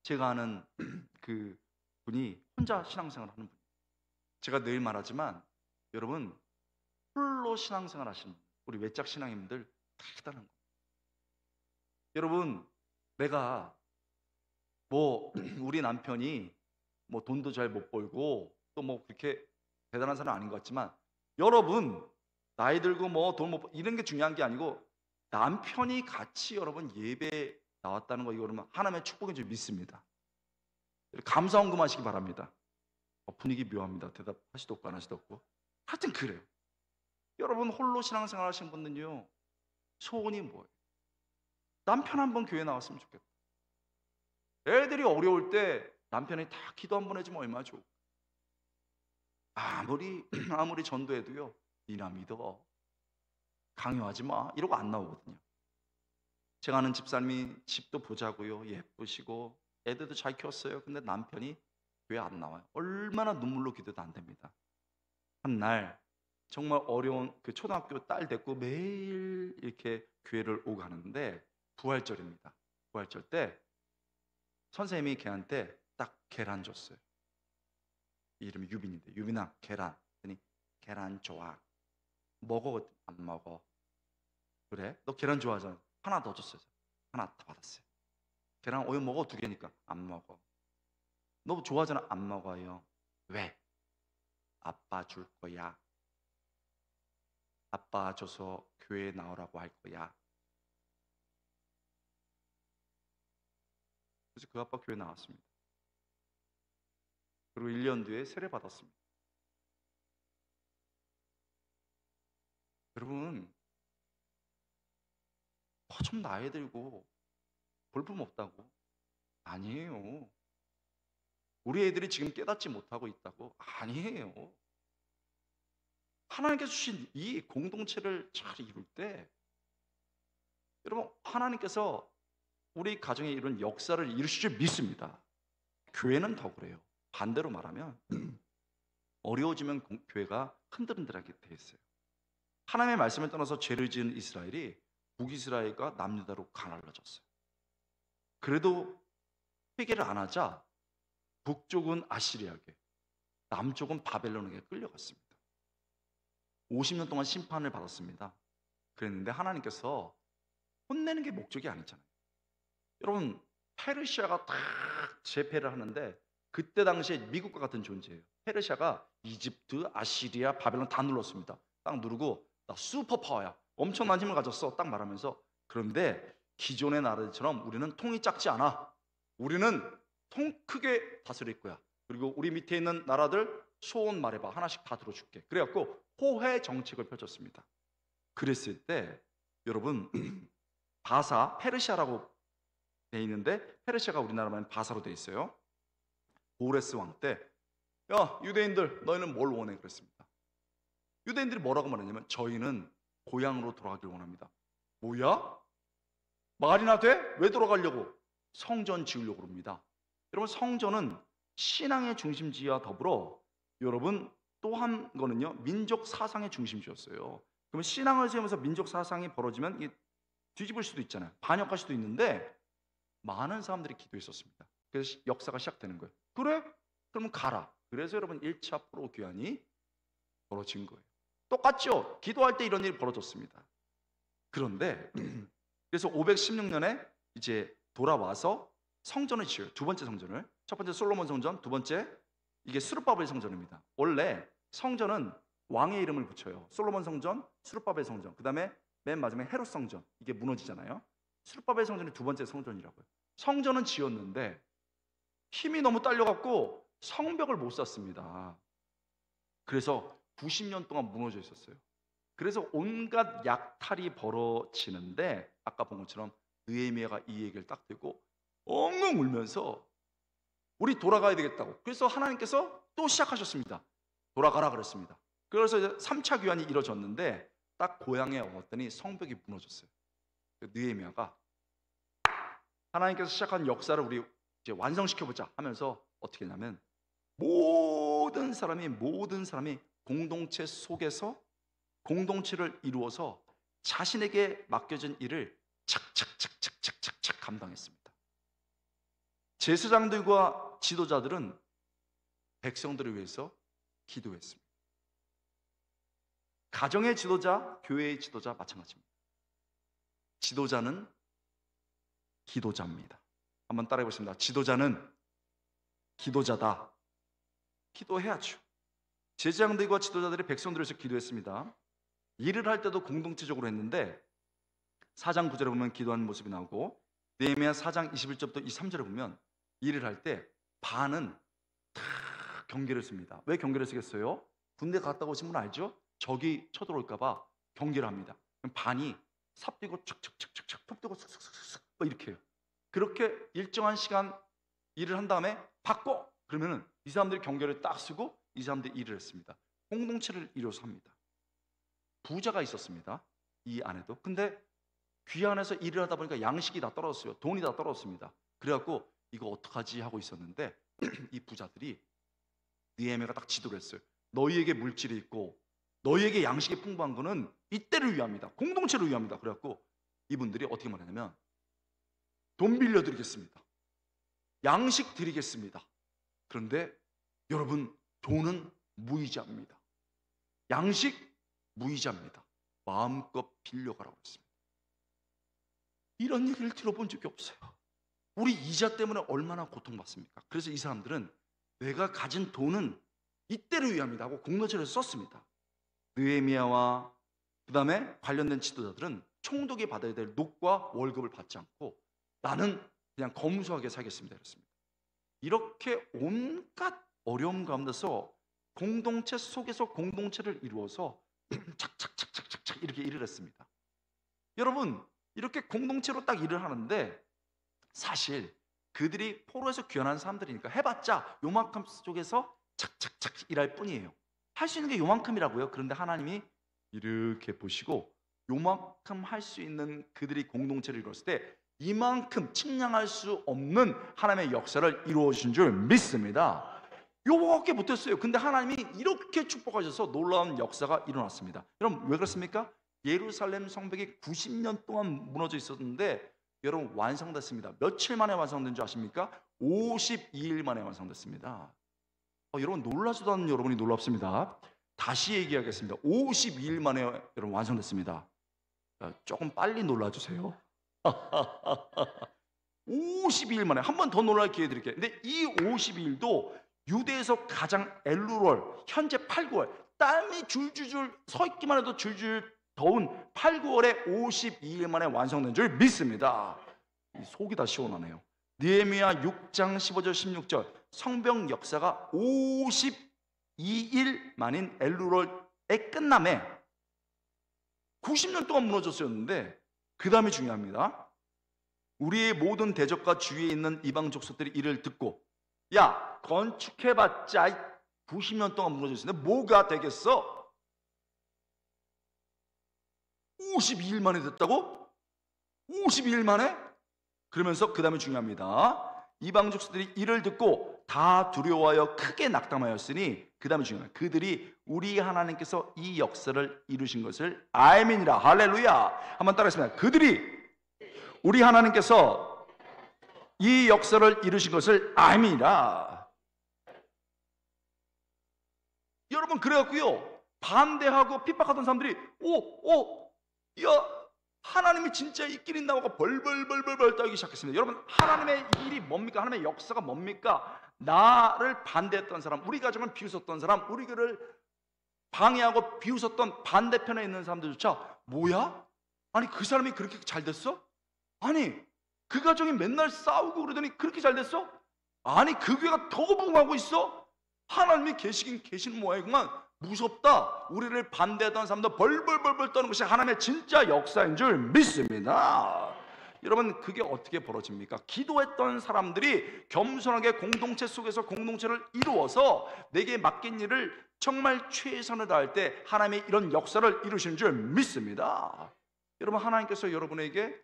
제가 아는 그 분이 혼자 신앙생활을 하는 분이에요. 제가 늘 말하지만 여러분, 홀로 신앙생활 하시는 우리 외짝 신앙인들 대단한 거예요. 여러분, 내가 뭐 우리 남편이 뭐 돈도 잘 못 벌고 또 뭐 그렇게 대단한 사람 아닌 것 같지만 여러분, 나이 들고 뭐 돈 못 이런 게 중요한 게 아니고 남편이 같이 여러분 예배 나왔다는 거, 이거 그러면 하나님의 축복인 줄 믿습니다. 감사 헌금하시기 바랍니다. 분위기 묘합니다. 대답하시도 없고 안 하시도 없고. 하여튼 그래요. 여러분, 홀로 신앙생활 하시는 분들요, 소원이 뭐예요? 남편 한 번 교회 나왔으면 좋겠다. 애들이 어려울 때 남편이 다 기도 한 번 해주면 얼마나 좋을까. 아무리 전도해도요, 니나 믿어, 강요하지 마, 이러고 안 나오거든요. 제가 아는 집사님이 집도 보자고요, 예쁘시고 애들도 잘 키웠어요. 근데 남편이 교회 안 나와요. 얼마나 눈물로 기도도 안 됩니다. 한 날 정말 어려운 그 초등학교 딸 데리고 매일 이렇게 교회를 오고 가는데 부활절입니다. 부활절 때 선생님이 걔한테 딱 계란 줬어요. 이름이 유빈인데, 유빈아 계란. 그랬더니 계란 좋아. 먹어? 안 먹어. 그래? 너 계란 좋아하잖아. 하나 더 줬어요. 하나 더 받았어요. 계란 오늘 먹어 2개니까 안 먹어. 너 좋아하잖아. 안 먹어요. 왜? 아빠 줄 거야. 아빠 줘서 교회에 나오라고 할 거야. 그래서 그 아빠 교회 나왔습니다. 그리고 1년 뒤에 세례 받았습니다. 여러분, 좀 나이 들고 볼품 없다고? 아니에요. 우리 애들이 지금 깨닫지 못하고 있다고? 아니에요. 하나님께서 주신 이 공동체를 잘 이룰 때 여러분, 하나님께서 우리 가정에 이런 역사를 이루실 줄 믿습니다. 교회는 더 그래요. 반대로 말하면 어려워지면 교회가 흔들흔들하게 돼 있어요. 하나님의 말씀을 떠나서 죄를 지은 이스라엘이 북이스라엘과 남유다로 가날라졌어요. 그래도 회개를 안 하자 북쪽은 아시리아에게, 남쪽은 바벨론에게 끌려갔습니다. 50년 동안 심판을 받았습니다. 그랬는데 하나님께서 혼내는 게 목적이 아니잖아요. 여러분, 페르시아가 딱 제패를 하는데 그때 당시에 미국과 같은 존재예요. 페르시아가 이집트, 아시리아, 바벨론 다 눌렀습니다. 딱 누르고 나 슈퍼파워야, 엄청난 힘을 가졌어, 딱 말하면서. 그런데 기존의 나라들처럼 우리는 통이 작지 않아. 우리는 통 크게 다스릴 거야. 그리고 우리 밑에 있는 나라들 소원 말해봐, 하나씩 다 들어줄게. 그래갖고 호혜 정책을 펼쳤습니다. 그랬을 때 여러분, 바사, 페르시아라고 돼 있는데 페르시아가 우리나라만 바사로 돼 있어요. 고레스 왕 때, 야 유대인들 너희는 뭘 원해? 그랬습니다. 유대인들이 뭐라고 말했냐면 저희는 고향으로 돌아가길 원합니다. 뭐야? 말이나 돼? 왜 돌아가려고? 성전 지으려고 합니다. 여러분, 성전은 신앙의 중심지와 더불어 여러분 또 한 거는요, 민족 사상의 중심지였어요. 그러면 신앙을 세우면서 민족 사상이 벌어지면 이게 뒤집을 수도 있잖아요. 반역할 수도 있는데 많은 사람들이 기도했었습니다. 그래서 역사가 시작되는 거예요. 그래? 그러면 가라. 그래서 여러분 1차 포로 귀환이 벌어진 거예요. 똑같죠? 기도할 때 이런 일이 벌어졌습니다. 그런데 그래서 516년에 이제 돌아와서 성전을 지어요. 두 번째 성전을. 첫 번째 솔로몬 성전, 두 번째 이게 스룹바벨 성전입니다. 원래 성전은 왕의 이름을 붙여요. 솔로몬 성전, 스룹바벨 성전. 그다음에 맨 마지막에 헤롯 성전. 이게 무너지잖아요. 스룹바벨 성전이 두 번째 성전이라고요. 성전은 지었는데 힘이 너무 딸려갖고 성벽을 못 쌌습니다. 그래서 90년 동안 무너져 있었어요. 그래서 온갖 약탈이 벌어지는데 아까 본 것처럼 느헤미야가 이 얘기를 딱 듣고 엉엉 울면서 우리 돌아가야 되겠다고. 그래서 하나님께서 또 시작하셨습니다. 돌아가라 그랬습니다. 그래서 이제 3차 귀환이 이루어졌는데 딱 고향에 왔더니 성벽이 무너졌어요. 느헤미야가 하나님께서 시작한 역사를 우리 이제 완성시켜보자 하면서 어떻게 했냐면 모든 사람이 공동체 속에서 공동체를 이루어서 자신에게 맡겨진 일을 착착착착착착 감당했습니다. 제사장들과 지도자들은 백성들을 위해서 기도했습니다. 가정의 지도자, 교회의 지도자 마찬가지입니다. 지도자는 기도자입니다. 한번 따라해 보겠습니다. 지도자는 기도자다. 기도해야죠. 제사장들과 지도자들이 백성들을 위해서 기도했습니다. 일을 할 때도 공동체적으로 했는데 4장 9절에 보면 기도하는 모습이 나오고 느헤미야 4장 21절부터 23절에 보면 일을 할 때 반은 다 경계를 씁니다. 왜 경계를 쓰겠어요? 군대 갔다 오신 분 알죠? 적이 쳐들어올까 봐 경계를 합니다. 그럼 반이 삽 뛰고 척척척척척 톱 뛰고 슥슥슥슥 이렇게 해요. 그렇게 일정한 시간 일을 한 다음에 바꿔! 그러면은 이 사람들이 경계를 딱 쓰고 이 사람들이 일을 했습니다. 공동체를 이뤄서 합니다. 부자가 있었습니다. 이 안에도. 근데 귀환해서 일을 하다 보니까 양식이 다 떨어졌어요. 돈이 다 떨어졌습니다. 그래갖고 이거 어떡하지 하고 있었는데 이 부자들이 느헤미야가 딱 지도를 했어요. 너희에게 물질이 있고 너희에게 양식이 풍부한 거는 이때를 위함이다. 공동체를 위함이다. 그래갖고 이분들이 어떻게 말하냐면 돈 빌려드리겠습니다. 양식 드리겠습니다. 그런데 여러분 돈은 무이자입니다. 양식 무이자입니다. 마음껏 빌려가라고 했습니다. 이런 얘기를 들어본 적이 없어요. 우리 이자 때문에 얼마나 고통받습니까? 그래서 이 사람들은 내가 가진 돈은 이때를 위함이다 하고 공동체를 썼습니다. 느헤미야와 그 다음에 관련된 지도자들은 총독이 받아야 될 녹과 월급을 받지 않고 나는 그냥 검소하게 살겠습니다 그랬습니다. 이렇게 온갖 어려움 가운데서 공동체 속에서 공동체를 이루어서 착착착착착 이렇게 일을 했습니다. 여러분 이렇게 공동체로 딱 일을 하는데 사실 그들이 포로에서 귀환한 사람들이니까 해봤자 요만큼 쪽에서 착착착 일할 뿐이에요. 할 수 있는 게 요만큼이라고요. 그런데 하나님이 이렇게 보시고 요만큼 할 수 있는 그들이 공동체를 이루었을 때 이만큼 측량할 수 없는 하나님의 역사를 이루어 주신 줄 믿습니다. 요거밖에 못했어요. 근데 하나님이 이렇게 축복하셔서 놀라운 역사가 일어났습니다. 여러분 왜 그렇습니까? 예루살렘 성벽이 90년 동안 무너져 있었는데 여러분 완성됐습니다. 며칠 만에 완성된 줄 아십니까? 52일 만에 완성됐습니다. 여러분 놀라지도 않는 여러분이 놀랍습니다. 다시 얘기하겠습니다. 52일 만에 여러분 완성됐습니다. 조금 빨리 놀라주세요. 52일 만에 한 번 더 놀랄 기회 드릴게요. 근데 이 52일도 유대에서 가장 엘루월 현재 8, 9월 땀이 줄줄줄 서 있기만 해도 줄줄 더운 8, 9월에 52일 만에 완성된 줄 믿습니다. 속이 다 시원하네요. 느헤미야 6장 15절 16절 성벽 역사가 52일 만인 엘루월에 끝남에 90년 동안 무너졌었는데 그 다음이 중요합니다. 우리의 모든 대적과 주위에 있는 이방 족속들이 이를 듣고 야 건축해봤자 90년 동안 무너졌는데 뭐가 되겠어? 52일 만에 됐다고? 52일 만에? 그러면서 그 다음에 중요합니다. 이방 족속들이 이를 듣고 다 두려워하여 크게 낙담하였으니, 그 다음에 중요한 거예요. 그들이 우리 하나님께서 이 역사를 이루신 것을 알미니라. 할렐루야. 한번 따라하겠습니다. 그들이 우리 하나님께서 이 역사를 이루신 것을 알미니라. 여러분, 그래갖고요, 반대하고 핍박하던 사람들이 야, 하나님이 진짜 있긴 있나고 벌벌벌벌 떨기 시작했습니다. 여러분, 하나님의 일이 뭡니까? 하나님의 역사가 뭡니까? 나를 반대했던 사람, 우리 가정을 비웃었던 사람, 우리 교를 방해하고 비웃었던 반대편에 있는 사람들조차 뭐야? 아니, 그 사람이 그렇게 잘 됐어? 아니, 그 가정이 맨날 싸우고 그러더니 그렇게 잘 됐어? 아니, 그 교회가 더 부흥하고 있어? 하나님이 계시긴 계시는 모양이구만. 무섭다. 우리를 반대하던 사람도 벌벌벌벌 떠는 것이 하나님의 진짜 역사인 줄 믿습니다. 여러분, 그게 어떻게 벌어집니까? 기도했던 사람들이 겸손하게 공동체 속에서 공동체를 이루어서 내게 맡긴 일을 정말 최선을 다할 때 하나님의 이런 역사를 이루시는 줄 믿습니다. 여러분, 하나님께서 여러분에게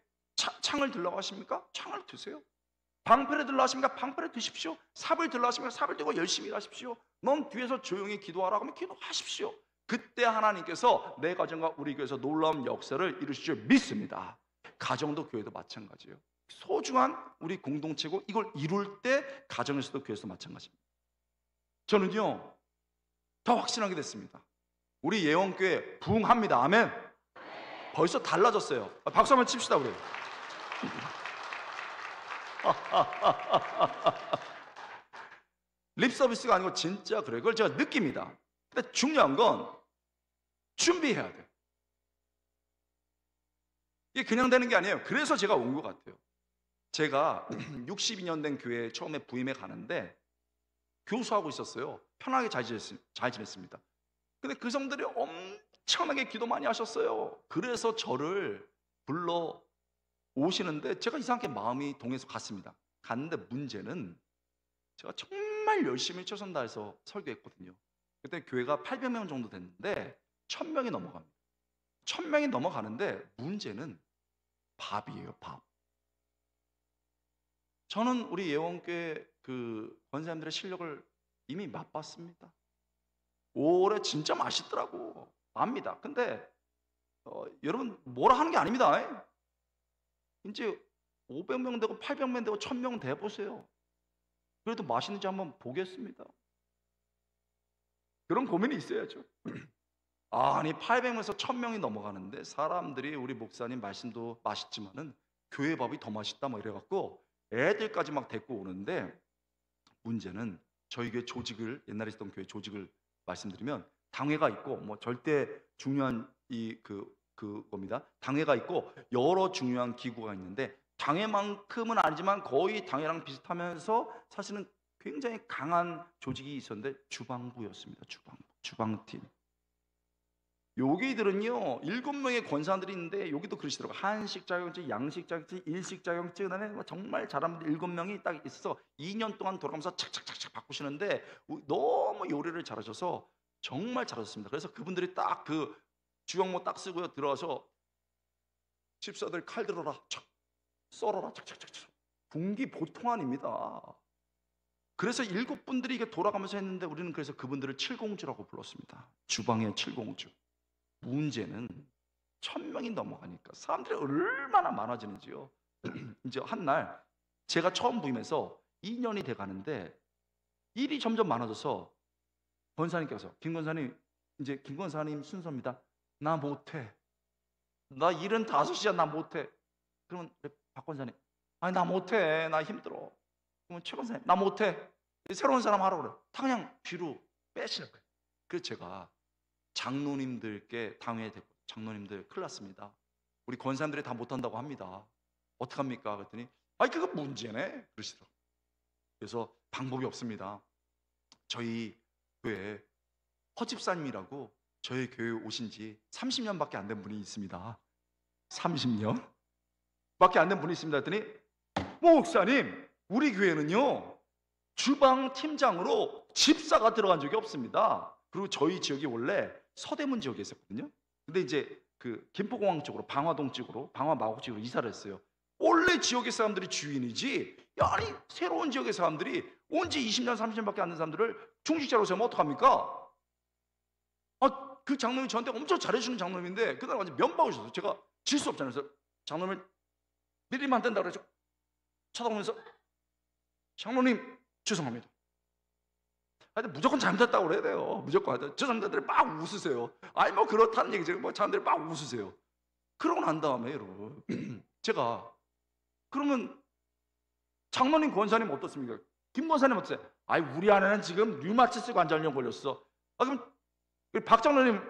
창을 들라고 하십니까? 창을 드세요. 방패를 들라 하십니까? 방패를 드십시오. 삽을 들라 하십니까? 삽을 들고 열심히 일하십시오. 넌 뒤에서 조용히 기도하라고 하면 기도하십시오. 그때 하나님께서 내 가정과 우리 교회에서 놀라운 역사를 이루실 줄 믿습니다. 가정도 교회도 마찬가지예요. 소중한 우리 공동체고, 이걸 이룰 때 가정에서도 교회에서도 마찬가지입니다. 저는요, 더 확신하게 됐습니다. 우리 예원교회 부흥합니다. 아멘. 벌써 달라졌어요. 박수 한번 칩시다 우리. 립 서비스가 아니고 진짜 그래요. 그걸 제가 느낍니다. 근데 중요한 건 준비해야 돼요. 이게 그냥 되는 게 아니에요. 그래서 제가 온 것 같아요. 제가 62년 된 교회에 처음에 부임해 가는데 교수하고 있었어요. 편하게 잘 지냈습니다. 근데 그 성들이 엄청나게 기도 많이 하셨어요. 그래서 저를 불러 오시는데 제가 이상하게 마음이 동해서 갔습니다. 갔는데 문제는 제가 정말 열심히 최선 다해서 설교했거든요. 그때 교회가 800명 정도 됐는데 1000명이 넘어갑니다. 1000명이 넘어가는데 문제는 밥이에요. 밥. 저는 우리 예원교회 그 권사님들의 실력을 이미 맛봤습니다. 올해 진짜 맛있더라고. 압니다. 근데 여러분, 뭐라 하는 게 아닙니다. 이제 500명 되고 800명 되고 1000명 돼보세요. 그래도 맛있는지 한번 보겠습니다. 그런 고민이 있어야죠. 아니, 800명에서 1000명이 넘어가는데 사람들이 우리 목사님 말씀도 맛있지만은 교회 밥이 더 맛있다 뭐 이래갖고 애들까지 막 데리고 오는데, 문제는 저희 교회 조직을, 옛날에 있던 교회 조직을 말씀드리면 당회가 있고, 뭐 절대 중요한 그겁니다. 당회가 있고 여러 중요한 기구가 있는데, 당회만큼은 아니지만 거의 당회랑 비슷하면서 사실은 굉장히 강한 조직이 있었는데 주방부였습니다. 주방팀. 여기들은요 7명의 권사들이 있는데, 여기도 그러시더라고요. 한식 자격증, 양식 자격증, 일식 자격증, 그다음에 정말 잘하는 분들 7명이 딱 있어서 2년 동안 돌아가면서 착착착착 바꾸시는데 너무 요리를 잘하셔서 정말 잘하셨습니다. 그래서 그분들이 딱 그 주영모 딱 쓰고요 들어와서, 집사들 칼 들어라, 촥 썰어라, 착착착착. 분기 보통 아닙니다. 그래서 7분들이 이게 돌아가면서 했는데, 우리는 그래서 그분들을 칠공주라고 불렀습니다. 주방의 칠공주. 문제는 1000명이 넘어가니까 사람들이 얼마나 많아지는지요. 이제 한 날 제가 처음 부임해서 2년이 돼 가는데 일이 점점 많아져서 권사님께서, 김 권사님, 이제 김 권사님 순서입니다. 나 못해. 나 75이야, 나 못해. 그러면 박 권사님, 아니 나 못해, 나 힘들어. 그러면 최 권사님, 나 못해. 새로운 사람 하라고 그래. 다 그냥 뒤로 빼시는 거예요. 그래서 제가 장로님들께 당회에 대고, 장로님들 큰일 났습니다. 우리 권사님들이 다 못한다고 합니다. 어떡합니까? 그랬더니 아니 그거 문제네 그러시더라고요. 그래서 방법이 없습니다. 저희 교회 허집사님이라고 저희 교회에 오신 지 30년밖에 안 된 분이 있습니다. 30년? 밖에 안 된 분이 있습니다. 했더니 목사님, 우리 교회는요 주방 팀장으로 집사가 들어간 적이 없습니다. 그리고 저희 지역이 원래 서대문 지역에 있었거든요. 근데 이제 그 김포공항 쪽으로, 방화동 쪽으로, 방화마곡 쪽으로 이사를 했어요. 원래 지역의 사람들이 주인이지, 아니 새로운 지역의 사람들이 온 지 20년, 30년밖에 안 된 사람들을 중직자로 세우면 어떡합니까? 그 장로님이 저한테 엄청 잘해주는 장로님인데 그날 완전 면박으셨어요. 제가 질 수 없잖아요. 그래서 장로님을 믿으면 안 된다 그래서 쳐다보면서 장로님 죄송합니다. 하여튼 무조건 잘못했다고 그래야 돼요. 무조건 하여튼 저 사람들이 막 웃으세요. 아니 뭐 그렇다는 얘기죠. 뭐 사람들이 막 웃으세요. 그러고 난 다음에 여러분 제가 그러면 장로님 권사님 어떻습니까? 김 권사님 어떠세요? 아이 우리 아내는 지금 류마티스 관절염 걸렸어. 그럼 박 장로님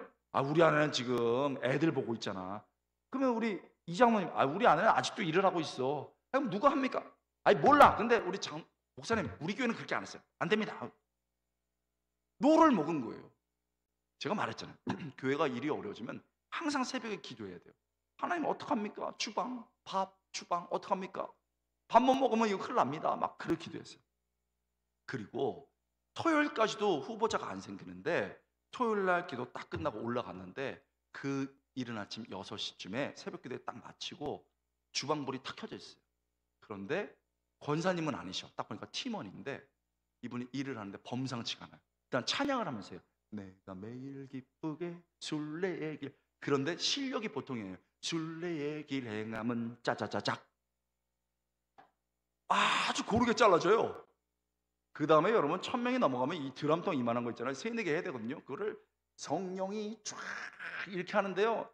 우리 아내는 지금 애들 보고 있잖아. 그러면 우리 이 장로님 우리 아내는 아직도 일을 하고 있어. 그럼 누가 합니까? 몰라. 근데 우리 목사님 우리 교회는 그렇게 안 했어요. 안 됩니다. 노를 먹은 거예요. 제가 말했잖아요. 교회가 일이 어려워지면 항상 새벽에 기도해야 돼요. 하나님 어떡합니까? 주방, 밥, 주방 어떡합니까? 밥 못 먹으면 이거 큰일 납니다. 막 그렇게 기도했어요. 그리고 토요일까지도 후보자가 안 생기는데 토요일 날 기도 딱 끝나고 올라갔는데 그 이른 아침 6시쯤에 새벽 기도에 딱 마치고 주방불이 탁 켜져 있어요. 그런데 권사님은 아니셔. 딱 보니까 팀원인데 이분이 일을 하는데 범상치가 않아요. 일단 찬양을 하면서요. 내가 매일 기쁘게 순례의 길. 그런데 실력이 보통이에요. 순례의 길 행함은 짜자자작. 아주 고르게 잘라줘요. 그 다음에 여러분 1000명이 넘어가면 이 드럼통 이만한 거 있잖아요. 3-4개 해야 되거든요. 그거를 성령이 쫙 이렇게 하는데요.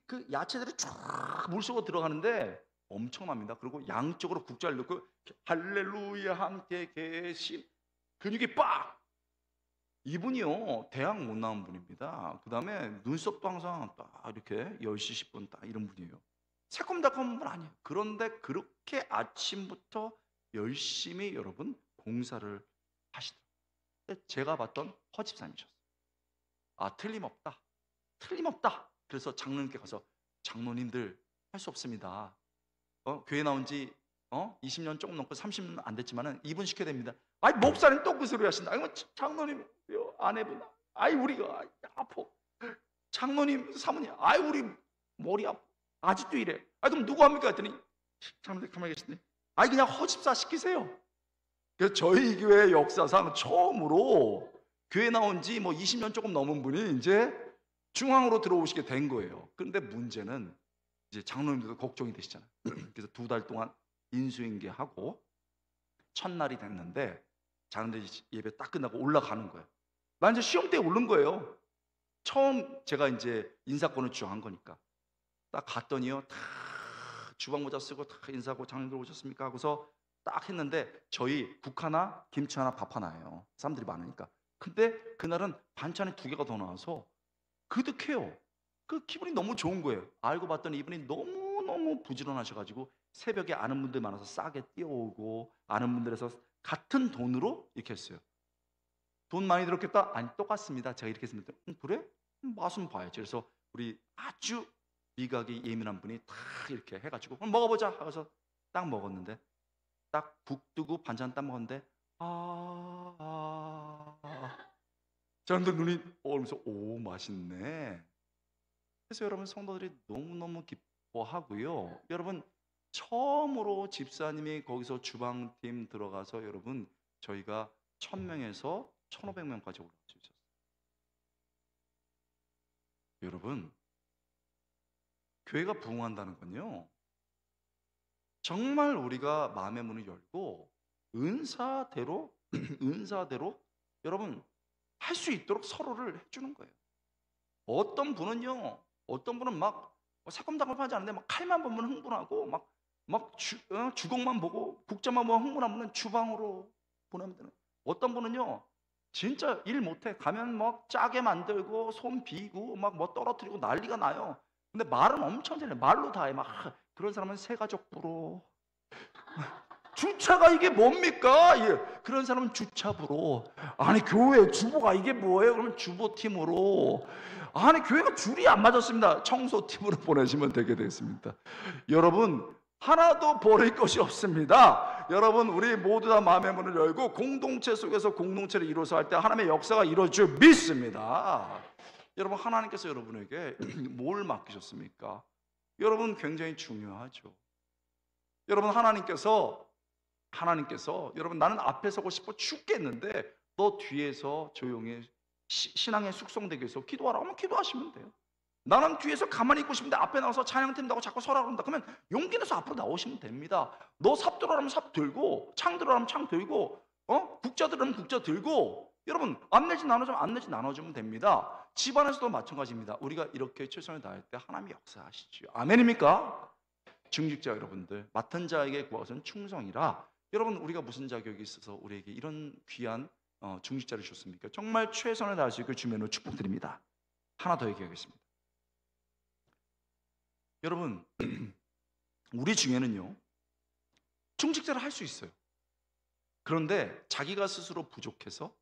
그 야채들이 쫙 물속으로 들어가는데 엄청납니다. 그리고 양쪽으로 국자를 넣고 할렐루야 함께 계신 근육이 빡! 이분이요 대학 못 나온 분입니다. 그 다음에 눈썹도 항상 딱 이렇게 10시 10분 딱 이런 분이에요. 새콤달콤한 분 아니에요. 그런데 그렇게 아침부터 열심히 여러분 공사를 하시더라고요. 제가 봤던 허집사님이셨어요. 틀림없다. 틀림없다. 그래서 장로님께 가서 장로님들 할 수 없습니다. 교회 나온 지 20년 조금 넘고 30년 안 됐지만은 이분 시켜야 됩니다. 목사님 또 그 소리 하신다. 장로님 아내분 우리가 아파. 장로님 사모님 우리 머리 아파. 아직도 이래. 그럼 누구 합니까? 했더니 장로님 가만히 계시네. 그냥 허집사 시키세요. 그래서 저희 교회 역사상 처음으로 교회 나온 지 20년 조금 넘은 분이 이제 중앙으로 들어오시게 된 거예요. 그런데 문제는 이제 장로님들도 걱정이 되시잖아요. 그래서 2달 동안 인수인계하고 첫날이 됐는데 장로들 예배 딱 끝나고 올라가는 거예요. 나 이제 시험대에 오른 거예요. 처음 제가 이제 인사권을 주장한 거니까 딱 갔더니요, 다 주방 모자 쓰고 다 인사하고 장로들 오셨습니까? 하고서 딱 했는데 저희 국 하나, 김치 하나, 밥 하나예요. 사람들이 많으니까. 근데 그날은 반찬이 2개가 더 나와서 그득해요. 그 기분이 너무 좋은 거예요. 알고 봤더니 이분이 너무너무 부지런하셔가지고 새벽에 아는 분들 많아서 싸게 뛰어오고 아는 분들에서 같은 돈으로 이렇게 했어요. 돈 많이 들었겠다? 아니 똑같습니다. 제가 이렇게 했습니다. 그래? 맛은 봐야지. 그래서 우리 아주 미각이 예민한 분이 딱 이렇게 해가지고 그럼 먹어보자 하고서 딱 먹었는데 딱 국 뜨고 반찬 딱 먹었는데 저런데 눈이 오면서 오 맛있네. 그래서 여러분 성도들이 너무너무 기뻐하고요. 여러분 처음으로 집사님이 거기서 주방팀 들어가서 여러분 저희가 1000명에서 1500명까지 올라갈 수 있었어요. 여러분 교회가 부흥한다는 건요 정말 우리가 마음의 문을 열고 은사대로 여러분 할 수 있도록 서로를 해주는 거예요. 어떤 분은 막 새콤달콤하지 않은데 막 칼만 보면 흥분하고 막 주걱만 보고 국자만 보면 흥분하면 주방으로 보내면 되는. 어떤 분은요 진짜 일 못해 가면 막 짜게 만들고 손 비고 막 뭐 떨어뜨리고 난리가 나요. 근데 말은 엄청 잘해. 말로 다 해. 막 그런 사람은 새가족 부러. 주차가 이게 뭡니까? 그런 사람은 주차부로. 아니 교회 주보가 이게 뭐예요? 그러면 주보팀으로. 아니 교회가 줄이 안 맞았습니다. 청소팀으로 보내시면 되게 되겠습니다. 여러분 하나도 버릴 것이 없습니다. 여러분 우리 모두 다 마음의 문을 열고 공동체 속에서 공동체를 이루어서 할 때 하나님의 역사가 이루어질 줄 믿습니다. 여러분 하나님께서 여러분에게 뭘 맡기셨습니까? 여러분 굉장히 중요하죠. 여러분 하나님께서 하나님께서 여러분 나는 앞에 서고 싶어 죽겠는데 너 뒤에서 조용히 신앙의 숙성되기 위해서 기도하라 하면 기도하시면 돼요. 나는 뒤에서 가만히 있고 싶은데 앞에 나와서 찬양팀다고 자꾸 서라 그런다. 그러면 용기 내서 앞으로 나오시면 됩니다. 너 삽 들어라면 삽 들고 창 들어라면 창 들고 국자 들으면 국자 들고 여러분 안 내지 나눠주면 안 내지 나눠주면 됩니다. 집안에서도 마찬가지입니다. 우리가 이렇게 최선을 다할 때 하나님이 역사하시죠. 아멘입니까? 중직자 여러분들 맡은 자에게 구하것은 충성이라. 여러분 우리가 무슨 자격이 있어서 우리에게 이런 귀한 중직자를 줬습니까? 정말 최선을 다하시고 주면으로 축복드립니다. 하나 더 얘기하겠습니다. 여러분 우리 중에는요 중직자를 할 수 있어요. 그런데 자기가 스스로 부족해서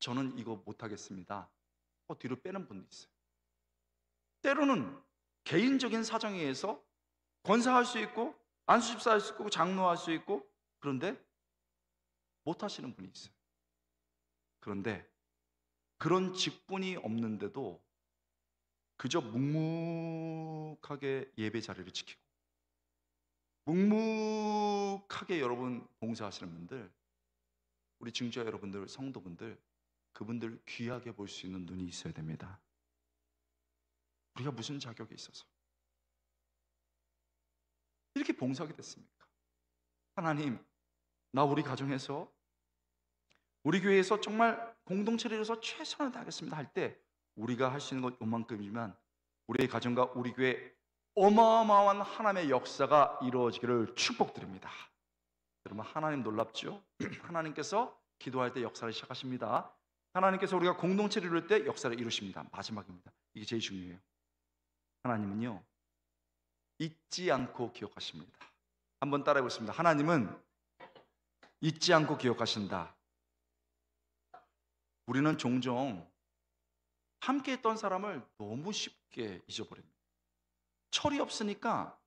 저는 이거 못하겠습니다 뒤로 빼는 분도 있어요. 때로는 개인적인 사정에 의해서 권사할 수 있고 안수집사 할 수 있고 장로할 수 있고 그런데 못하시는 분이 있어요. 그런데 그런 직분이 없는데도 그저 묵묵하게 예배 자리를 지키고 묵묵하게 여러분 봉사하시는 분들, 우리 중직자 여러분들, 성도분들, 그분들 귀하게 볼 수 있는 눈이 있어야 됩니다. 우리가 무슨 자격이 있어서 이렇게 봉사하게 됐습니까? 하나님, 나 우리 가정에서 우리 교회에서 정말 공동체를 이뤄서 최선을 다하겠습니다 할 때 우리가 할 수 있는 것 요만큼이지만 우리의 가정과 우리 교회 어마어마한 하나님의 역사가 이루어지기를 축복드립니다. 여러분 하나님 놀랍죠? 하나님께서 기도할 때 역사를 시작하십니다. 하나님께서 우리가 공동체를 이룰 때 역사를 이루십니다. 마지막입니다. 이게 제일 중요해요. 하나님은요 잊지 않고 기억하십니다. 한번 따라해 보겠습니다. 하나님은 잊지 않고 기억하신다. 우리는 종종 함께 했던 사람을 너무 쉽게 잊어버립니다. 철이 없으니까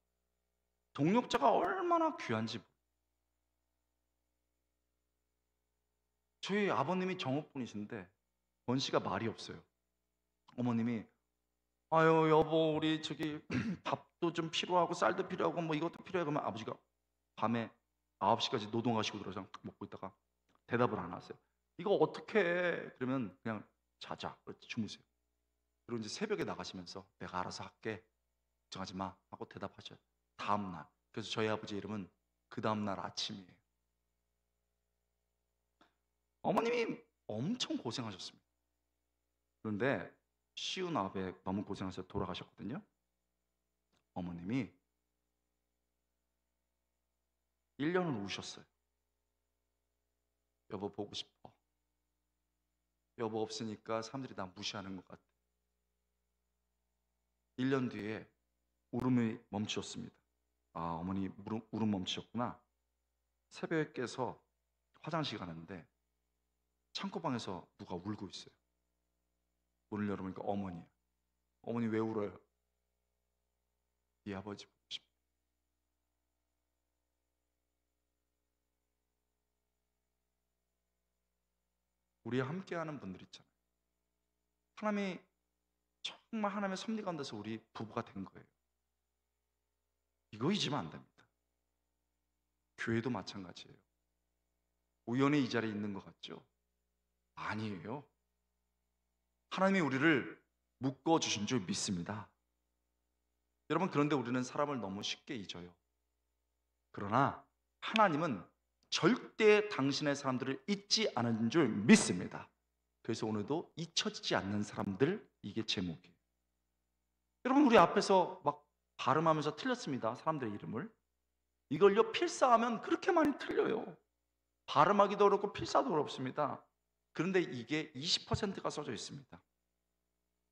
동력자가 얼마나 귀한지. 저희 아버님이 정옥분이신데 권 씨가 말이 없어요. 어머님이 아유 여보 우리 저기 밥도 좀 필요하고 쌀도 필요하고 뭐 이것도 필요해 그러면 아버지가 밤에 9시까지 노동하시고 들어서 먹고 있다가 대답을 안 하세요. 이거 어떻게 해? 그러면 그냥 자자 주무세요. 그리고 이제 새벽에 나가시면서 내가 알아서 할게 걱정하지 마 하고 대답하셔요. 다음날. 그래서 저희 아버지 이름은 그 다음날 아침이에요. 어머님이 엄청 고생하셨습니다. 그런데 쉬운 아베 너무 고생하셔서 돌아가셨거든요. 어머님이 1년을 우셨어요. 여보 보고 싶어. 여보 없으니까 사람들이 나 무시하는 것 같아. 1년 뒤에 울음이 멈추었습니다. 아 어머니 울음 멈추셨구나. 새벽에 깨서 화장실 가는데 창고방에서 누가 울고 있어요. 문을 열어보니까 어머니예요. 어머니 왜 울어요? 네 아버지 보고 싶어. 우리와 함께하는 분들 있잖아요. 하나님이 정말 하나님의 섭리 가운데서 우리 부부가 된 거예요. 이거 잊으면 안 됩니다. 교회도 마찬가지예요. 우연히 이 자리에 있는 것 같죠? 아니에요. 하나님이 우리를 묶어주신 줄 믿습니다. 여러분 그런데 우리는 사람을 너무 쉽게 잊어요. 그러나 하나님은 절대 당신의 사람들을 잊지 않은 줄 믿습니다. 그래서 오늘도 잊혀지지 않는 사람들, 이게 제목이에요. 여러분 우리 앞에서 막 발음하면서 틀렸습니다. 사람들의 이름을. 이걸요 필사하면 그렇게 많이 틀려요. 발음하기도 어렵고 필사도 어렵습니다. 그런데 이게 20%가 써져 있습니다.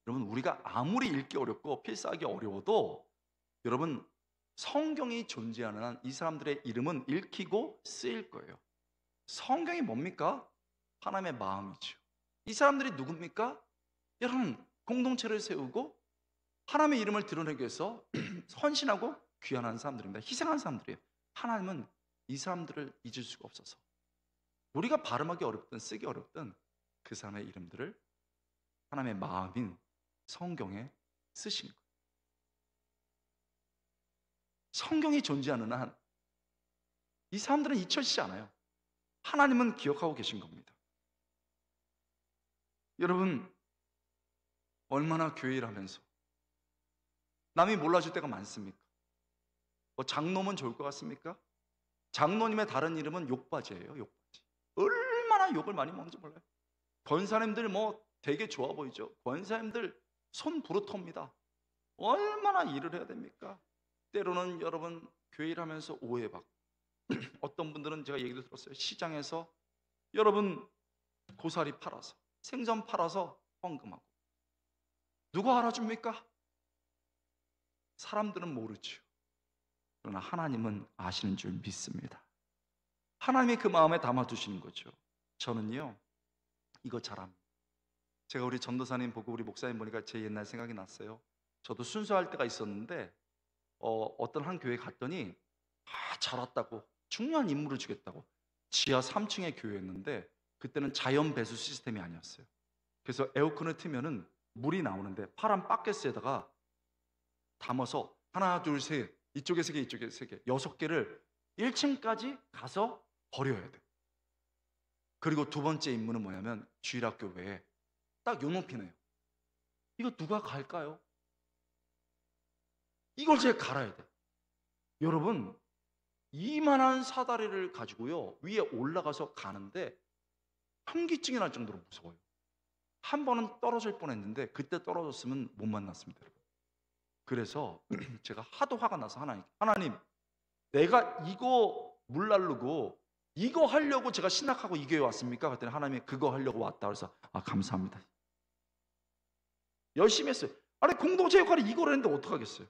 여러분 우리가 아무리 읽기 어렵고 필사하기 어려워도 여러분 성경이 존재하는 한 이 사람들의 이름은 읽히고 쓰일 거예요. 성경이 뭡니까? 하나님의 마음이죠. 이 사람들이 누굽니까? 여러분 공동체를 세우고 하나님의 이름을 드러내기 위해서 헌신하고 귀환한 사람들입니다. 희생한 사람들이에요. 하나님은 이 사람들을 잊을 수가 없어서 우리가 발음하기 어렵든 쓰기 어렵든 그 사람의 이름들을 하나님의 마음인 성경에 쓰신 거예요. 성경이 존재하는 한 이 사람들은 잊혀지지 않아요. 하나님은 기억하고 계신 겁니다. 여러분, 얼마나 교회 일하면서 남이 몰라줄 때가 많습니까? 뭐 장로면 좋을 것 같습니까? 장로님의 다른 이름은 욕바지예요, 욕바지. 얼마나 욕을 많이 먹는지 몰라요. 권사님들 뭐 되게 좋아 보이죠? 권사님들 손 부르톱니다. 얼마나 일을 해야 됩니까? 때로는 여러분 교회 일하면서 오해받고 어떤 분들은 제가 얘기를 들었어요. 시장에서 여러분 고사리 팔아서 생선 팔아서 헌금하고 누가 알아줍니까? 사람들은 모르죠. 그러나 하나님은 아시는 줄 믿습니다. 하나님이 그 마음에 담아두시는 거죠. 저는요 이거 잘합니다. 제가 우리 전도사님 보고 우리 목사님 보니까 제 옛날 생각이 났어요. 저도 순수할 때가 있었는데 어떤 한 교회 갔더니 잘 왔다고 중요한 임무를 주겠다고 지하 3층의 교회였는데 그때는 자연 배수 시스템이 아니었어요. 그래서 에어컨을 틀면은 물이 나오는데 파란 바켓에다가 담아서 하나 둘 셋 이쪽에 3개 이쪽에 3개 6개를 1층까지 가서 버려야 돼. 그리고 두 번째 임무는 뭐냐면 주일학교 외에 딱 요 높이네요. 이거 누가 갈까요? 이걸 제가 갈아야 돼. 여러분 이만한 사다리를 가지고요 위에 올라가서 가는데 현기증이 날 정도로 무서워요. 한 번은 떨어질 뻔했는데 그때 떨어졌으면 못 만났습니다. 여러분. 그래서 제가 하도 화가 나서 하나님 내가 이거 물 나르고 이거 하려고 제가 신학하고 이 교회 왔습니까? 그랬더니 하나님이 그거 하려고 왔다. 그래서 감사합니다. 열심히 했어요. 아니 공동체 역할이 이걸 했는데 어떡하겠어요?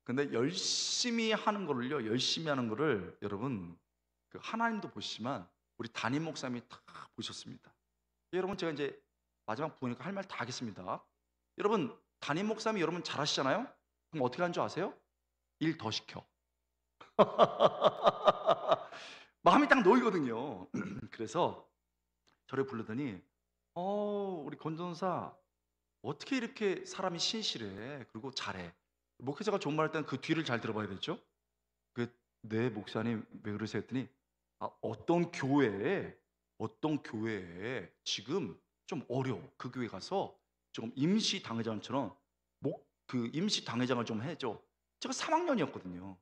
근데 열심히 하는 거를요, 열심히 하는 거를 여러분 그 하나님도 보시지만 우리 담임 목사님이 다 보셨습니다. 여러분 제가 이제 마지막 부으니까 할 말 다 하겠습니다. 여러분 담임 목사님이 여러분 잘하시잖아요? 그럼 어떻게 하는 줄 아세요? 일 더 시켜. 마음이 딱 놓이거든요. 그래서 저를 부르더니 우리 권전사 어떻게 이렇게 사람이 신실해 그리고 잘해. 목회자가 좋은 말 할 때는 그 뒤를 잘 들어봐야 되죠. 네 목사님 왜 그러세요 했더니 어떤 교회에 지금 좀 어려워. 그 교회 가서 조금 임시 당회장처럼 그 임시 당회장을 좀 해줘. 제가 3학년이었거든요.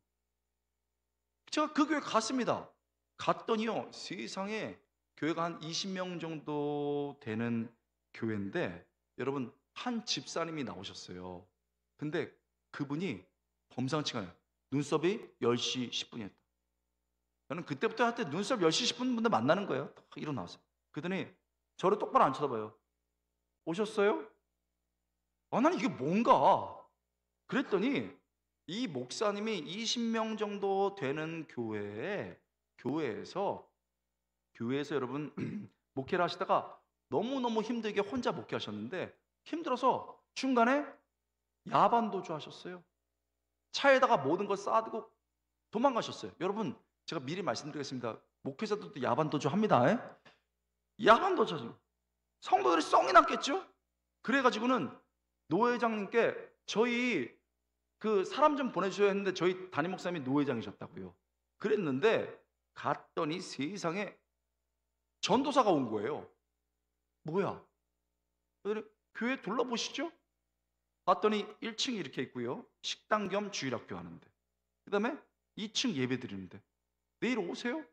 제가 그 교회 갔습니다. 갔더니요 세상에 교회가 한 20명 정도 되는 교회인데 여러분 한 집사님이 나오셨어요. 근데 그분이 범상치가 않아요. 눈썹이 10시 10분이었다. 저는 그때부터 한테 눈썹 10시 10분 분들 만나는 거예요. 딱 일어나서. 그러더니 저를 똑바로 안 쳐다봐요. 오셨어요? 나는 이게 뭔가 그랬더니 이 목사님이 20명 정도 되는 교회에서 여러분 목회를 하시다가 너무너무 힘들게 혼자 목회하셨는데 힘들어서 중간에 야반도주 하셨어요. 차에다가 모든 걸 쌓아두고 도망가셨어요. 여러분 제가 미리 말씀드리겠습니다. 목회자들도 야반도주 합니다. 야반도주 성도들이 썽이 났겠죠? 그래가지고는 노회장님께 저희 그 사람 좀 보내주셔야 했는데 저희 담임 목사님이 노회장이셨다고요. 그랬는데 갔더니 세상에 전도사가 온 거예요. 뭐야? 그랬더니 교회 둘러보시죠? 봤더니 1층이 이렇게 있고요. 식당 겸 주일학교 하는데. 그 다음에 2층 예배 드리는데. 내일 오세요?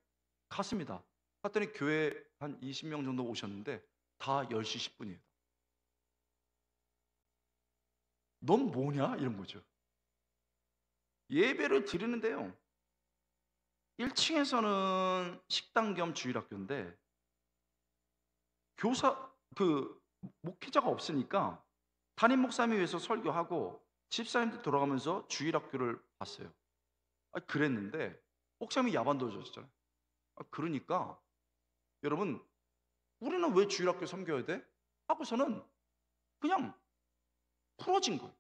갔습니다. 봤더니 교회 한 20명 정도 오셨는데 다 10시 10분이에요. 넌 뭐냐? 이런 거죠. 예배를 드리는데요. 1층에서는 식당 겸 주일학교인데 목회자가 없으니까 담임 목사님이 위해서 설교하고 집사님도 돌아가면서 주일학교를 봤어요. 그랬는데 목사님이 야반도주셨잖아요. 그러니까 여러분 우리는 왜 주일학교 섬겨야 돼? 하고서는 그냥 풀어진 거예요.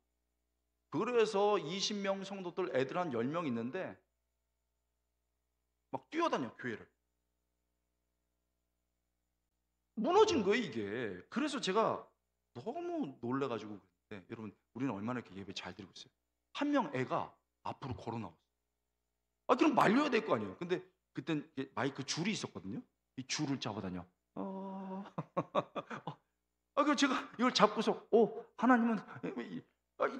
그래서 20명 성도들 애들 한 10명 있는데 막 뛰어다녀 교회를. 무너진 거예요 이게. 그래서 제가 너무 놀래가지고 그랬는데 여러분 우리는 얼마나 이렇게 예배 잘 드리고 있어요. 한 명 애가 앞으로 걸어 나왔어요. 그럼 말려야 될 거 아니에요. 근데 그땐 마이크 줄이 있었거든요. 이 줄을 잡아다녀. 그 제가 이걸 잡고서, 하나님은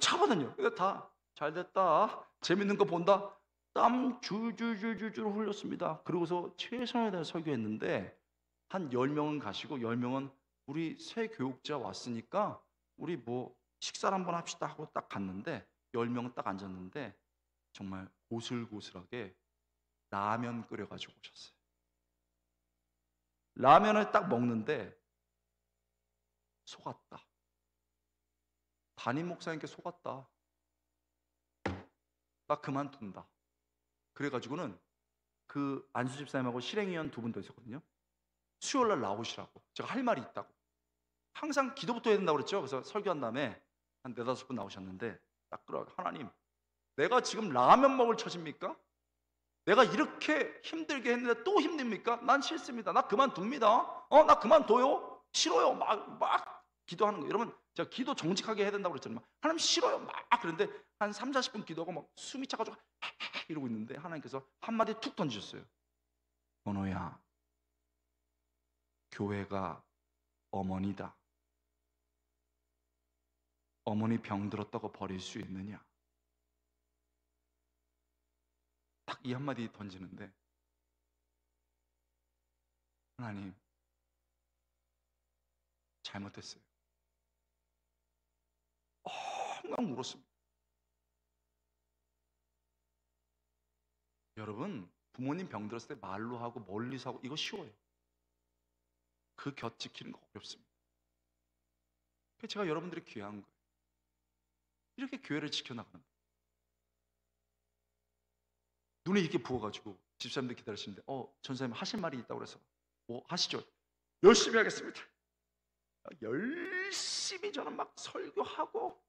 잡아다녀. 그러니까 다 잘 됐다. 재밌는 거 본다. 땀 줄줄줄줄 흘렸습니다. 그러고서 최선을 다해 설교했는데 한 10명은 가시고 10명은 우리 새 교육자 왔으니까 우리 뭐 식사를 한번 합시다 하고 딱 갔는데 10명은 딱 앉았는데 정말 고슬고슬하게 라면 끓여가지고 오셨어요. 라면을 딱 먹는데 속았다. 담임 목사님께 속았다. 나 그만둔다. 그래가지고는 그 안수 집사님하고 실행위원 2분 더 있었거든요. 수요일날 나오시라고. 제가 할 말이 있다고. 항상 기도부터 해야 된다고 그랬죠. 그래서 설교한 다음에 한 4-5분 나오셨는데 딱 끌어, 하나님, 내가 지금 라면 먹을 처지입니까? 내가 이렇게 힘들게 했는데 또 힘듭니까? 난 싫습니다. 나 그만둡니다. 나 그만둬요. 싫어요. 막 기도하는 거예요. 여러분, 제가 기도 정직하게 해야 된다고 그랬잖아요. 하나님 싫어요. 막 그런데 한 3-40분 기도하고 막 숨이 차가지고 이러고 있는데 하나님께서 한마디 툭 던지셨어요. 번호야, 교회가 어머니다. 어머니 병 들었다고 버릴 수 있느냐? 딱 이 한마디 던지는데 하나님, 잘못했어요. 엉엉 울었습니다. 여러분, 부모님 병 들었을 때 말로 하고 멀리서 하고 이거 쉬워요. 그 곁 지키는 거 어렵습니다. 그래서 제가 여러분들이 귀한 거예요. 이렇게 교회를 지켜나가는 거예요. 눈에 이렇게 부어가지고 집사님들 기다리시는데 전사님 하실 말이 있다고 그래서 뭐 하시죠? 열심히 하겠습니다. 열심히 저는 막 설교하고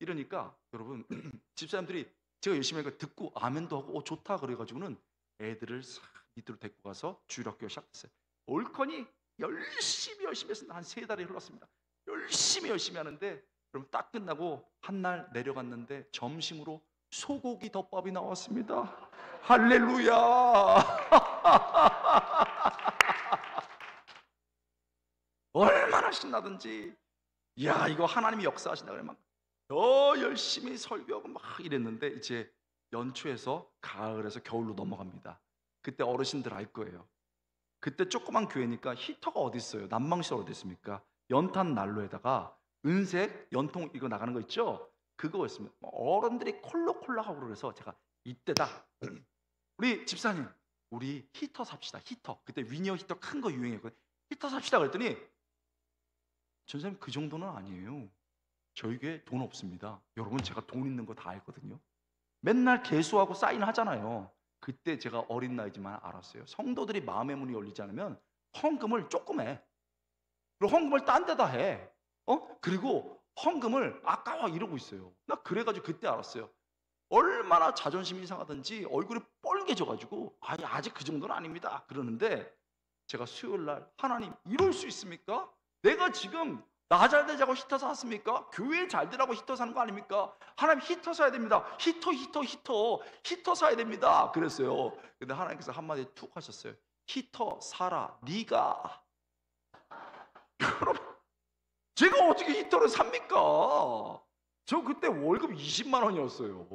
이러니까 여러분 집사님들이 제가 열심히 하니까 듣고 아멘도 하고 좋다 그래가지고는 애들을 싹 밑으로 데리고 가서 주일학교가 시작됐어요. 올커니 열심히 해서 한 3달이 흘렀습니다. 열심히 하는데 그럼 딱 끝나고 한 날 내려갔는데 점심으로 소고기 덮밥이 나왔습니다. 할렐루야. 얼마나 신나든지. 이야, 이거 하나님이 역사하신다 그래 막 더 열심히 설교하고 막 이랬는데 이제 연초에서 가을에서 겨울로 넘어갑니다. 그때 어르신들 알 거예요. 그때 조그만 교회니까 히터가 어디 있어요? 난방실 어디 있습니까? 연탄 난로에다가 은색 연통 이거 나가는 거 있죠? 그거였습니다. 어른들이 콜록콜록하고 그래서 제가 이때다. 우리 집사님, 우리 히터 삽시다. 히터. 그때 위니어 히터 큰 거 유행했거든요. 히터 삽시다 그랬더니 전사님 그 정도는 아니에요. 저희 교회 돈 없습니다. 여러분, 제가 돈 있는 거 다 알거든요. 맨날 개수하고 사인하잖아요. 그때 제가 어린 나이지만 알았어요. 성도들이 마음의 문이 열리지 않으면 헌금을 조금 해. 그리고 헌금을 딴 데다 해. 그리고 헌금을 아까워 이러고 있어요. 나 그래가지고 그때 알았어요. 얼마나 자존심이 상하든지 얼굴이 뻘개져가지고 아직 그 정도는 아닙니다 그러는데 제가 수요일날 하나님 이럴 수 있습니까? 내가 지금 나 잘 되자고 히터 샀습니까? 교회 잘 되라고 히터 사는 거 아닙니까? 하나님 히터 사야 됩니다. 히터 사야 됩니다. 그랬어요. 근데 하나님께서 한마디 툭 하셨어요. 히터 사라. 네가. 여러분, 제가 어떻게 히터를 삽니까? 저 그때 월급 20만 원이었어요.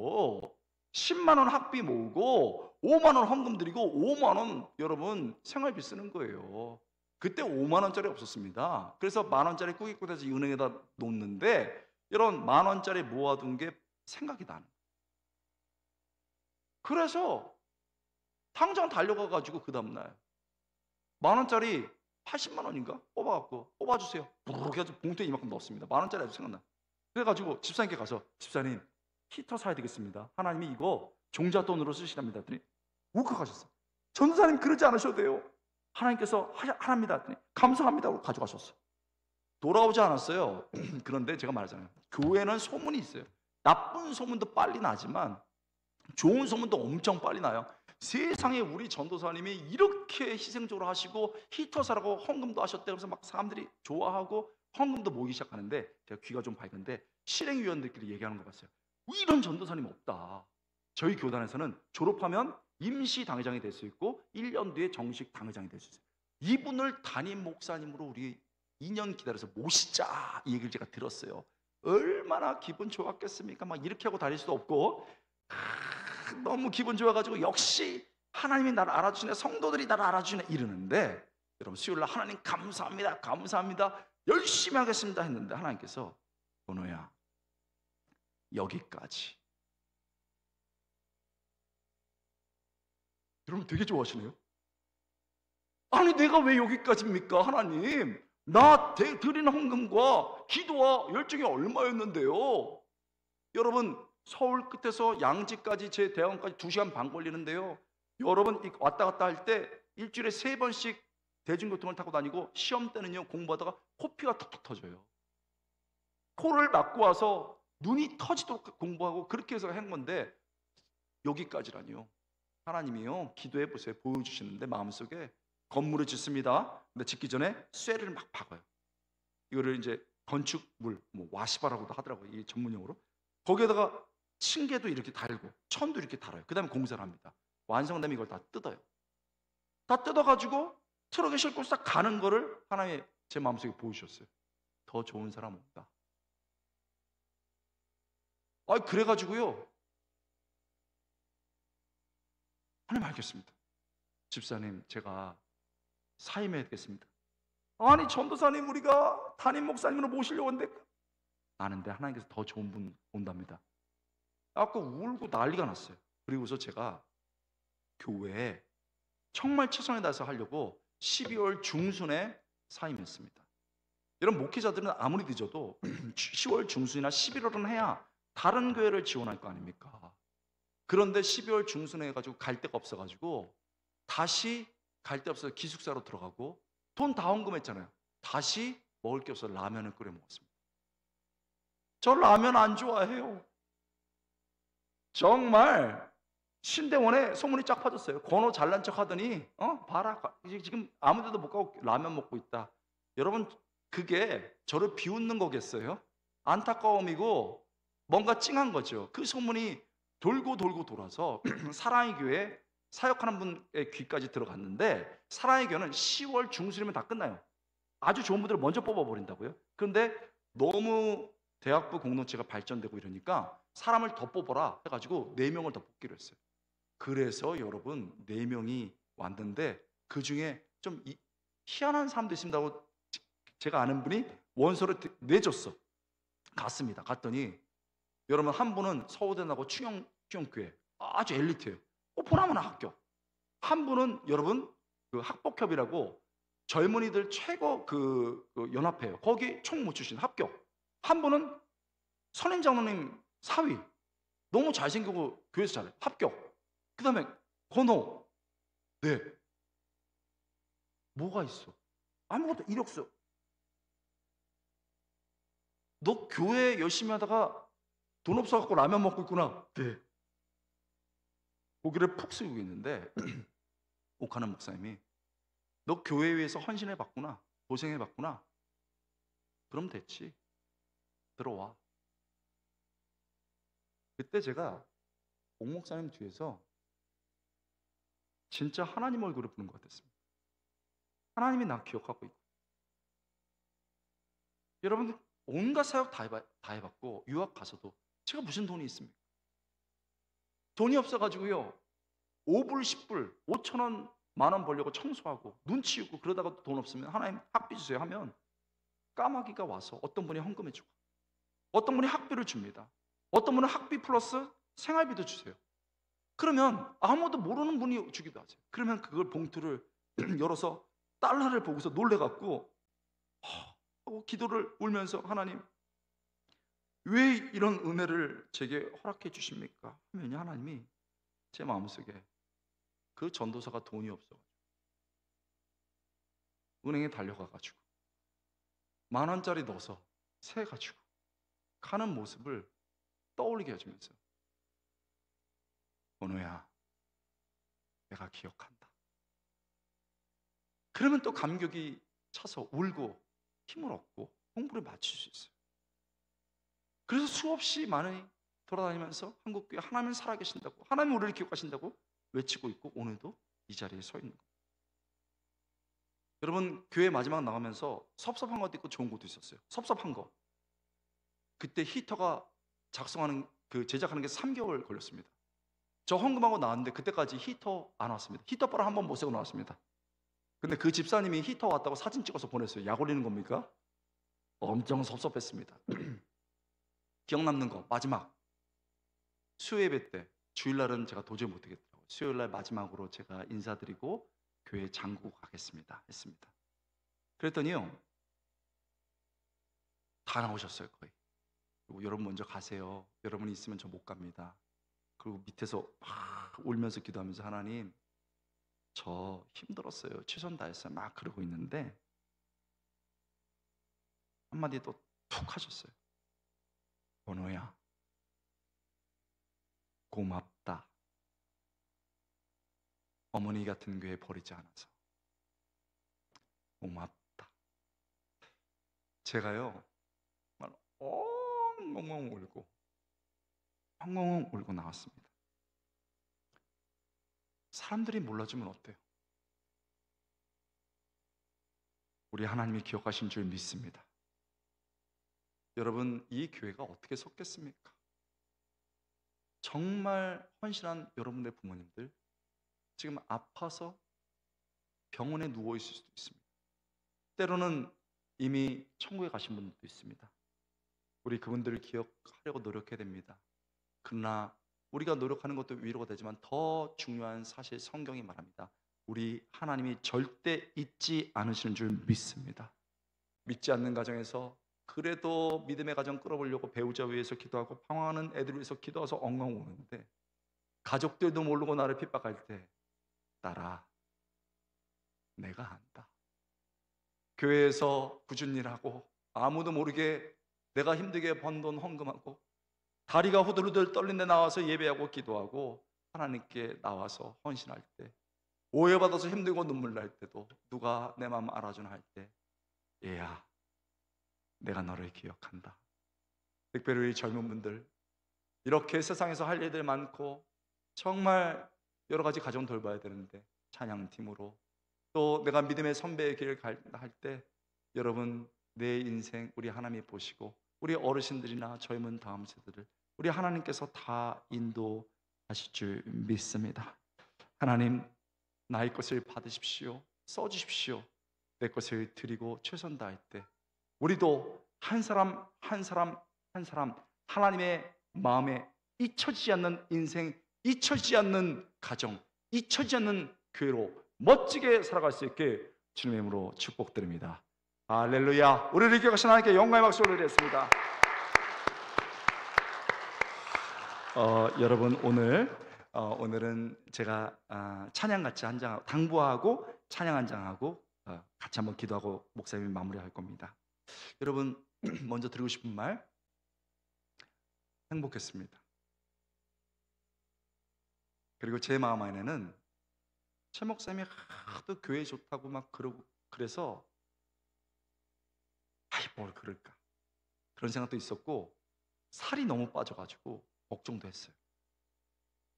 10만 원 학비 모으고 5만 원 헌금 드리고 5만 원 여러분 생활비 쓰는 거예요. 그때 5만 원짜리 없었습니다. 그래서 만 원짜리 꾸깃꾸깃해서 은행에다 놓는데 이런 만 원짜리 모아둔 게 생각이 나는 거예요. 그래서 당장 달려가가지고 그 다음날 만 원짜리 80만 원인가 뽑아갖고 뽑아주세요. 부르르 해서 봉투에 이만큼 넣었습니다. 만 원짜리 아주 생각나. 그래가지고 집사님께 가서 집사님 히터 사야 되겠습니다. 하나님이 이거 종잣돈으로 쓰시랍니다. 했더니 울컥하셨어요. 전도사님 그러지 않으셔도 돼요. 하나님께서 하랍니다. 했더니 감사합니다 하고 가져가셨어요. 돌아오지 않았어요. 그런데 제가 말하잖아요. 교회는 소문이 있어요. 나쁜 소문도 빨리 나지만 좋은 소문도 엄청 빨리 나요. 세상에 우리 전도사님이 이렇게 희생적으로 하시고 히터 사라고 헌금도 하셨대. 그래서 막 사람들이 좋아하고 헌금도 모이기 시작하는데 제가 귀가 좀 밝은데 실행위원들끼리 얘기하는 거 봤어요. 이런 전도사님 없다. 저희 교단에서는 졸업하면 임시 당회장이 될 수 있고 1년 뒤에 정식 당회장이 될 수 있어요. 이분을 담임 목사님으로 우리 2년 기다려서 모시자, 이 얘기를 제가 들었어요. 얼마나 기분 좋았겠습니까? 막 이렇게 하고 다닐 수도 없고, 너무 기분 좋아가지고 역시 하나님이 나를 알아주시네, 성도들이 나를 알아주시네 이러는데, 여러분 수요일날 하나님 감사합니다, 감사합니다, 열심히 하겠습니다 했는데 하나님께서 번호야 여기까지. 여러분 되게 좋아하시네요. 아니 내가 왜 여기까지입니까 하나님? 나 드리는 헌금과 기도와 열정이 얼마였는데요. 여러분 서울 끝에서 양지까지 제 대학원까지 2시간 반 걸리는데요. 여러분 왔다 갔다 할 때 일주일에 3번씩 대중교통을 타고 다니고, 시험 때는요 공부하다가 코피가 톡톡 터져요. 코를 막고 와서 눈이 터지도록 공부하고 그렇게 해서 한 건데, 여기까지라니요. 하나님이요 기도해 보세요. 보여주시는데 마음속에 건물을 짓습니다. 근데 짓기 전에 쇠를 막 박아요. 이거를 이제 건축물, 뭐 와시바라고도 하더라고요, 이 전문용어로. 거기에다가 층계도 이렇게 달고 천도 이렇게 달아요. 그 다음에 공사를 합니다. 완성되면 이걸 다 뜯어요. 다 뜯어가지고 트럭에 싣고 싹 가는 거를 하나님이 제 마음속에 보여주셨어요. 더 좋은 사람 없다. 그래가지고요, 하나님 알겠습니다. 집사님 제가 사임해야 되겠습니다. 아니 전도사님 우리가 담임 목사님으로 모시려고 하는데, 아는데 하나님께서 더 좋은 분 온답니다. 아까 울고 난리가 났어요. 그리고서 제가 교회에 정말 최선을 다해서 하려고 12월 중순에 사임했습니다. 여러분 목회자들은 아무리 늦어도 10월 중순이나 11월은 해야 다른 교회를 지원할 거 아닙니까? 그런데 12월 중순에 해가지고 갈 데가 없어가지고 다시 갈 데 없어서 기숙사로 들어가고, 돈 다 헌금했잖아요. 다시 먹을 게 없어서 라면을 끓여 먹었습니다. 저 라면 안 좋아해요. 정말 신대원에 소문이 쫙 퍼졌어요. 건호 잘난 척 하더니 봐라 지금 아무 데도 못 가고 라면 먹고 있다. 여러분 그게 저를 비웃는 거겠어요? 안타까움이고 뭔가 찡한 거죠. 그 소문이 돌고 돌고 돌아서 사랑의 교회 사역하는 분의 귀까지 들어갔는데, 사랑의 교회는 10월 중순이면 다 끝나요. 아주 좋은 분들을 먼저 뽑아버린다고요. 그런데 너무 대학부 공동체가 발전되고 이러니까 사람을 더 뽑아라 해가지고 4명을 더 뽑기로 했어요. 그래서 여러분 4명이 왔는데, 그 중에 좀 희한한 사람도 있습니다고 제가 아는 분이 원서를 내줬어. 갔습니다. 갔더니 여러분 한 분은 서울대 나고 충영교회 아주 엘리트예요. 보나마나 합격. 한 분은 여러분 그 학복협이라고 젊은이들 최고 그 연합회예요. 거기 총무 출신 합격. 한 분은 선임장로님 사위, 너무 잘생기고 교회에서 잘해, 합격. 그 다음에 건호, 네. 뭐가 있어? 아무것도 이력서. 너 교회 열심히 하다가 돈 없어갖고 라면 먹고 있구나. 네. 고개를 푹 숙이고 있는데 옥하는 목사님이 너 교회 위해서 헌신해봤구나, 고생해봤구나, 그럼 됐지, 들어와. 그때 제가 옥 목사님 뒤에서 진짜 하나님 얼굴을 보는 것 같았습니다. 하나님이 나 기억하고 있고. 여러분들 온갖 사역 다 해봤고 유학 가서도 제가 무슨 돈이 있습니까? 돈이 없어가지고요 5불 10불 5,000원 만원 벌려고 청소하고 눈 치우고 그러다가 돈 없으면 하나님 학비 주세요 하면 까마귀가 와서 어떤 분이 헌금해 주고, 어떤 분이 학비를 줍니다. 어떤 분은 학비 플러스 생활비도 주세요. 그러면 아무도 모르는 분이 주기도 하세요. 그러면 그걸 봉투를 열어서 달러를 보고서 놀래갖고 하고 기도를 울면서, 하나님 왜 이런 은혜를 제게 허락해 주십니까? 하면 하나님이 제 마음속에 그 전도사가 돈이 없어 은행에 달려가가지고 10,000원짜리 넣어서 세가지고 가는 모습을 떠올리게 해주면서, 번호야 내가 기억한다. 그러면 또 감격이 차서 울고 힘을 얻고 공부를 마칠 수 있어요. 그래서 수없이 많이 돌아다니면서 한국교회 하나님 살아계신다고, 하나님 우리를 기억하신다고 외치고 있고 오늘도 이 자리에 서 있는 거예요. 여러분, 교회 마지막 나가면서 섭섭한 것도 있고 좋은 것도 있었어요. 섭섭한 거, 그때 히터가 작성하는 제작하는 게 3개월 걸렸습니다. 저 헌금하고 나왔는데 그때까지 히터 안 왔습니다. 히터 바로 한 번 못 세고 나왔습니다. 근데 그 집사님이 히터 왔다고 사진 찍어서 보냈어요. 약 올리는 겁니까? 엄청 섭섭했습니다. 기억 남는 거 마지막 수요예배 때, 주일날은 제가 도저히 못하겠더라고요. 수요일날 마지막으로 제가 인사드리고 교회 잠그고 가겠습니다 했습니다. 그랬더니요, 다 나오셨어요. 거의. 그리고 여러분 먼저 가세요. 여러분이 있으면 저 못 갑니다. 그리고 밑에서 막 울면서 기도하면서 하나님, 저 힘들었어요. 최선 다했어요. 막 그러고 있는데 한마디 또 툭 하셨어요. 번호야, 고맙다. 어머니 같은 교회 버리지 않아서 고맙다. 제가요, 정말 엉엉 울고 엉엉 울고 나왔습니다. 사람들이 몰라주면 어때요? 우리 하나님이 기억하신 줄 믿습니다. 여러분, 이 교회가 어떻게 섰겠습니까? 정말 헌신한 여러분의 부모님들 지금 아파서 병원에 누워 있을 수도 있습니다. 때로는 이미 천국에 가신 분들도 있습니다. 우리 그분들을 기억하려고 노력해야 됩니다. 그러나 우리가 노력하는 것도 위로가 되지만 더 중요한 사실, 성경이 말합니다. 우리 하나님이 절대 잊지 않으시는 줄 믿습니다. 믿지 않는 가정에서 그래도 믿음의 가정 끌어보려고 배우자 위해서 기도하고 방황하는 애들 위해서 기도해서 엉엉 우는데, 가족들도 모르고 나를 핍박할 때, 딸아, 내가 안다. 교회에서 꾸준히 일하고 아무도 모르게 내가 힘들게 번 돈 헌금하고 다리가 후들후들 떨린데 나와서 예배하고 기도하고 하나님께 나와서 헌신할 때, 오해받아서 힘들고 눈물 날 때도 누가 내 마음 알아주나 할 때, 얘야, 내가 너를 기억한다. 특별히 우리 젊은 분들, 이렇게 세상에서 할 일들 많고 정말 여러 가지 가정 돌봐야 되는데 찬양팀으로, 또 내가 믿음의 선배의 길을 할 때, 여러분, 내 인생 우리 하나님이 보시고 우리 어르신들이나 젊은 다음 세대를 우리 하나님께서 다 인도하실 줄 믿습니다. 하나님, 나의 것을 받으십시오. 써주십시오. 내 것을 드리고 최선 다할 때 우리도 한 사람 한 사람 한 사람 하나님의 마음에 잊혀지지 않는 인생, 잊혀지지 않는 가정, 잊혀지지 않는 교회로 멋지게 살아갈 수 있게 주님의 이름으로 축복드립니다. 할렐루야. 우리를 기억하신 하나님께 영광의 박수 올려드리겠습니다. 여러분, 오늘은 제가 찬양 같이 한 장 당부하고 찬양 한 장하고 같이 한번 기도하고 목사님이 마무리할 겁니다. 여러분, 먼저 드리고 싶은 말, 행복했습니다. 그리고 제 마음 안에는 최 목사님이 하도 교회 좋다고 막 그러고 그래서 아이 뭘 그럴까 그런 생각도 있었고, 살이 너무 빠져가지고 걱정도 했어요.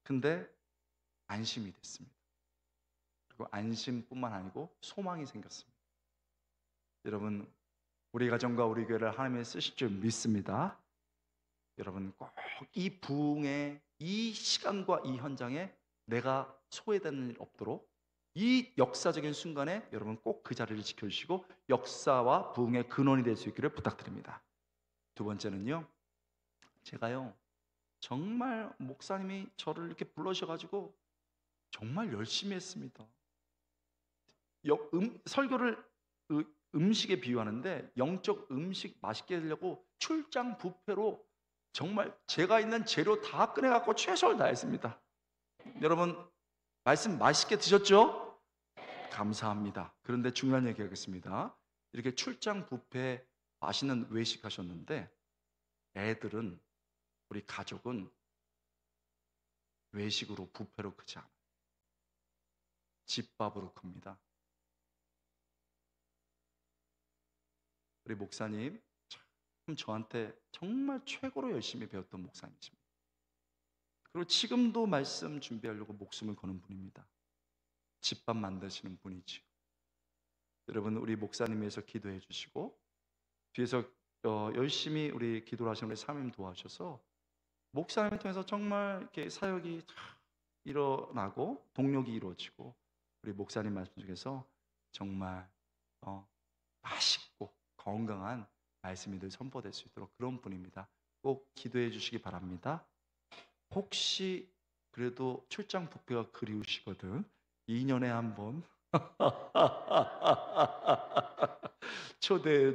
근데 안심이 됐습니다. 그리고 안심뿐만 아니고 소망이 생겼습니다. 여러분, 우리 가정과 우리 교회를 하나님이 쓰실 줄 믿습니다. 여러분, 꼭 이 부흥의 이 시간과 이 현장에 내가 소외되는 일 없도록 이 역사적인 순간에 여러분 꼭 그 자리를 지켜주시고 역사와 부흥의 근원이 될 수 있기를 부탁드립니다. 두 번째는요, 제가요 정말 목사님이 저를 이렇게 불러주셔가지고 정말 열심히 했습니다. 설교를 음식에 비유하는데, 영적 음식 맛있게 하려고 출장 뷔페로 정말 제가 있는 재료 다 꺼내갖고 최선을 다했습니다. 여러분, 말씀 맛있게 드셨죠? 감사합니다. 그런데 중요한 얘기 하겠습니다. 이렇게 출장 뷔페 맛있는 외식 하셨는데, 애들은, 우리 가족은 외식으로 뷔페로 크지 않아요. 집밥으로 큽니다. 우리 목사님 참 저한테 정말 최고로 열심히 배웠던 목사님이십니다. 그리고 지금도 말씀 준비하려고 목숨을 거는 분입니다. 집밥 만드시는 분이지요. 여러분, 우리 목사님 위해서 기도해 주시고 뒤에서 열심히 우리 기도를 하시는 우리 사모님 도와주셔서 목사님을 통해서 정말 이렇게 사역이 일어나고 동력이 이루어지고 우리 목사님 말씀 중에서 정말 맛있고 건강한 말씀이 늘 선포될 수 있도록 그런 분입니다. 꼭 기도해 주시기 바랍니다. 혹시 그래도 출장 뷔페가 그리우시거든 2년에 한 번 초대해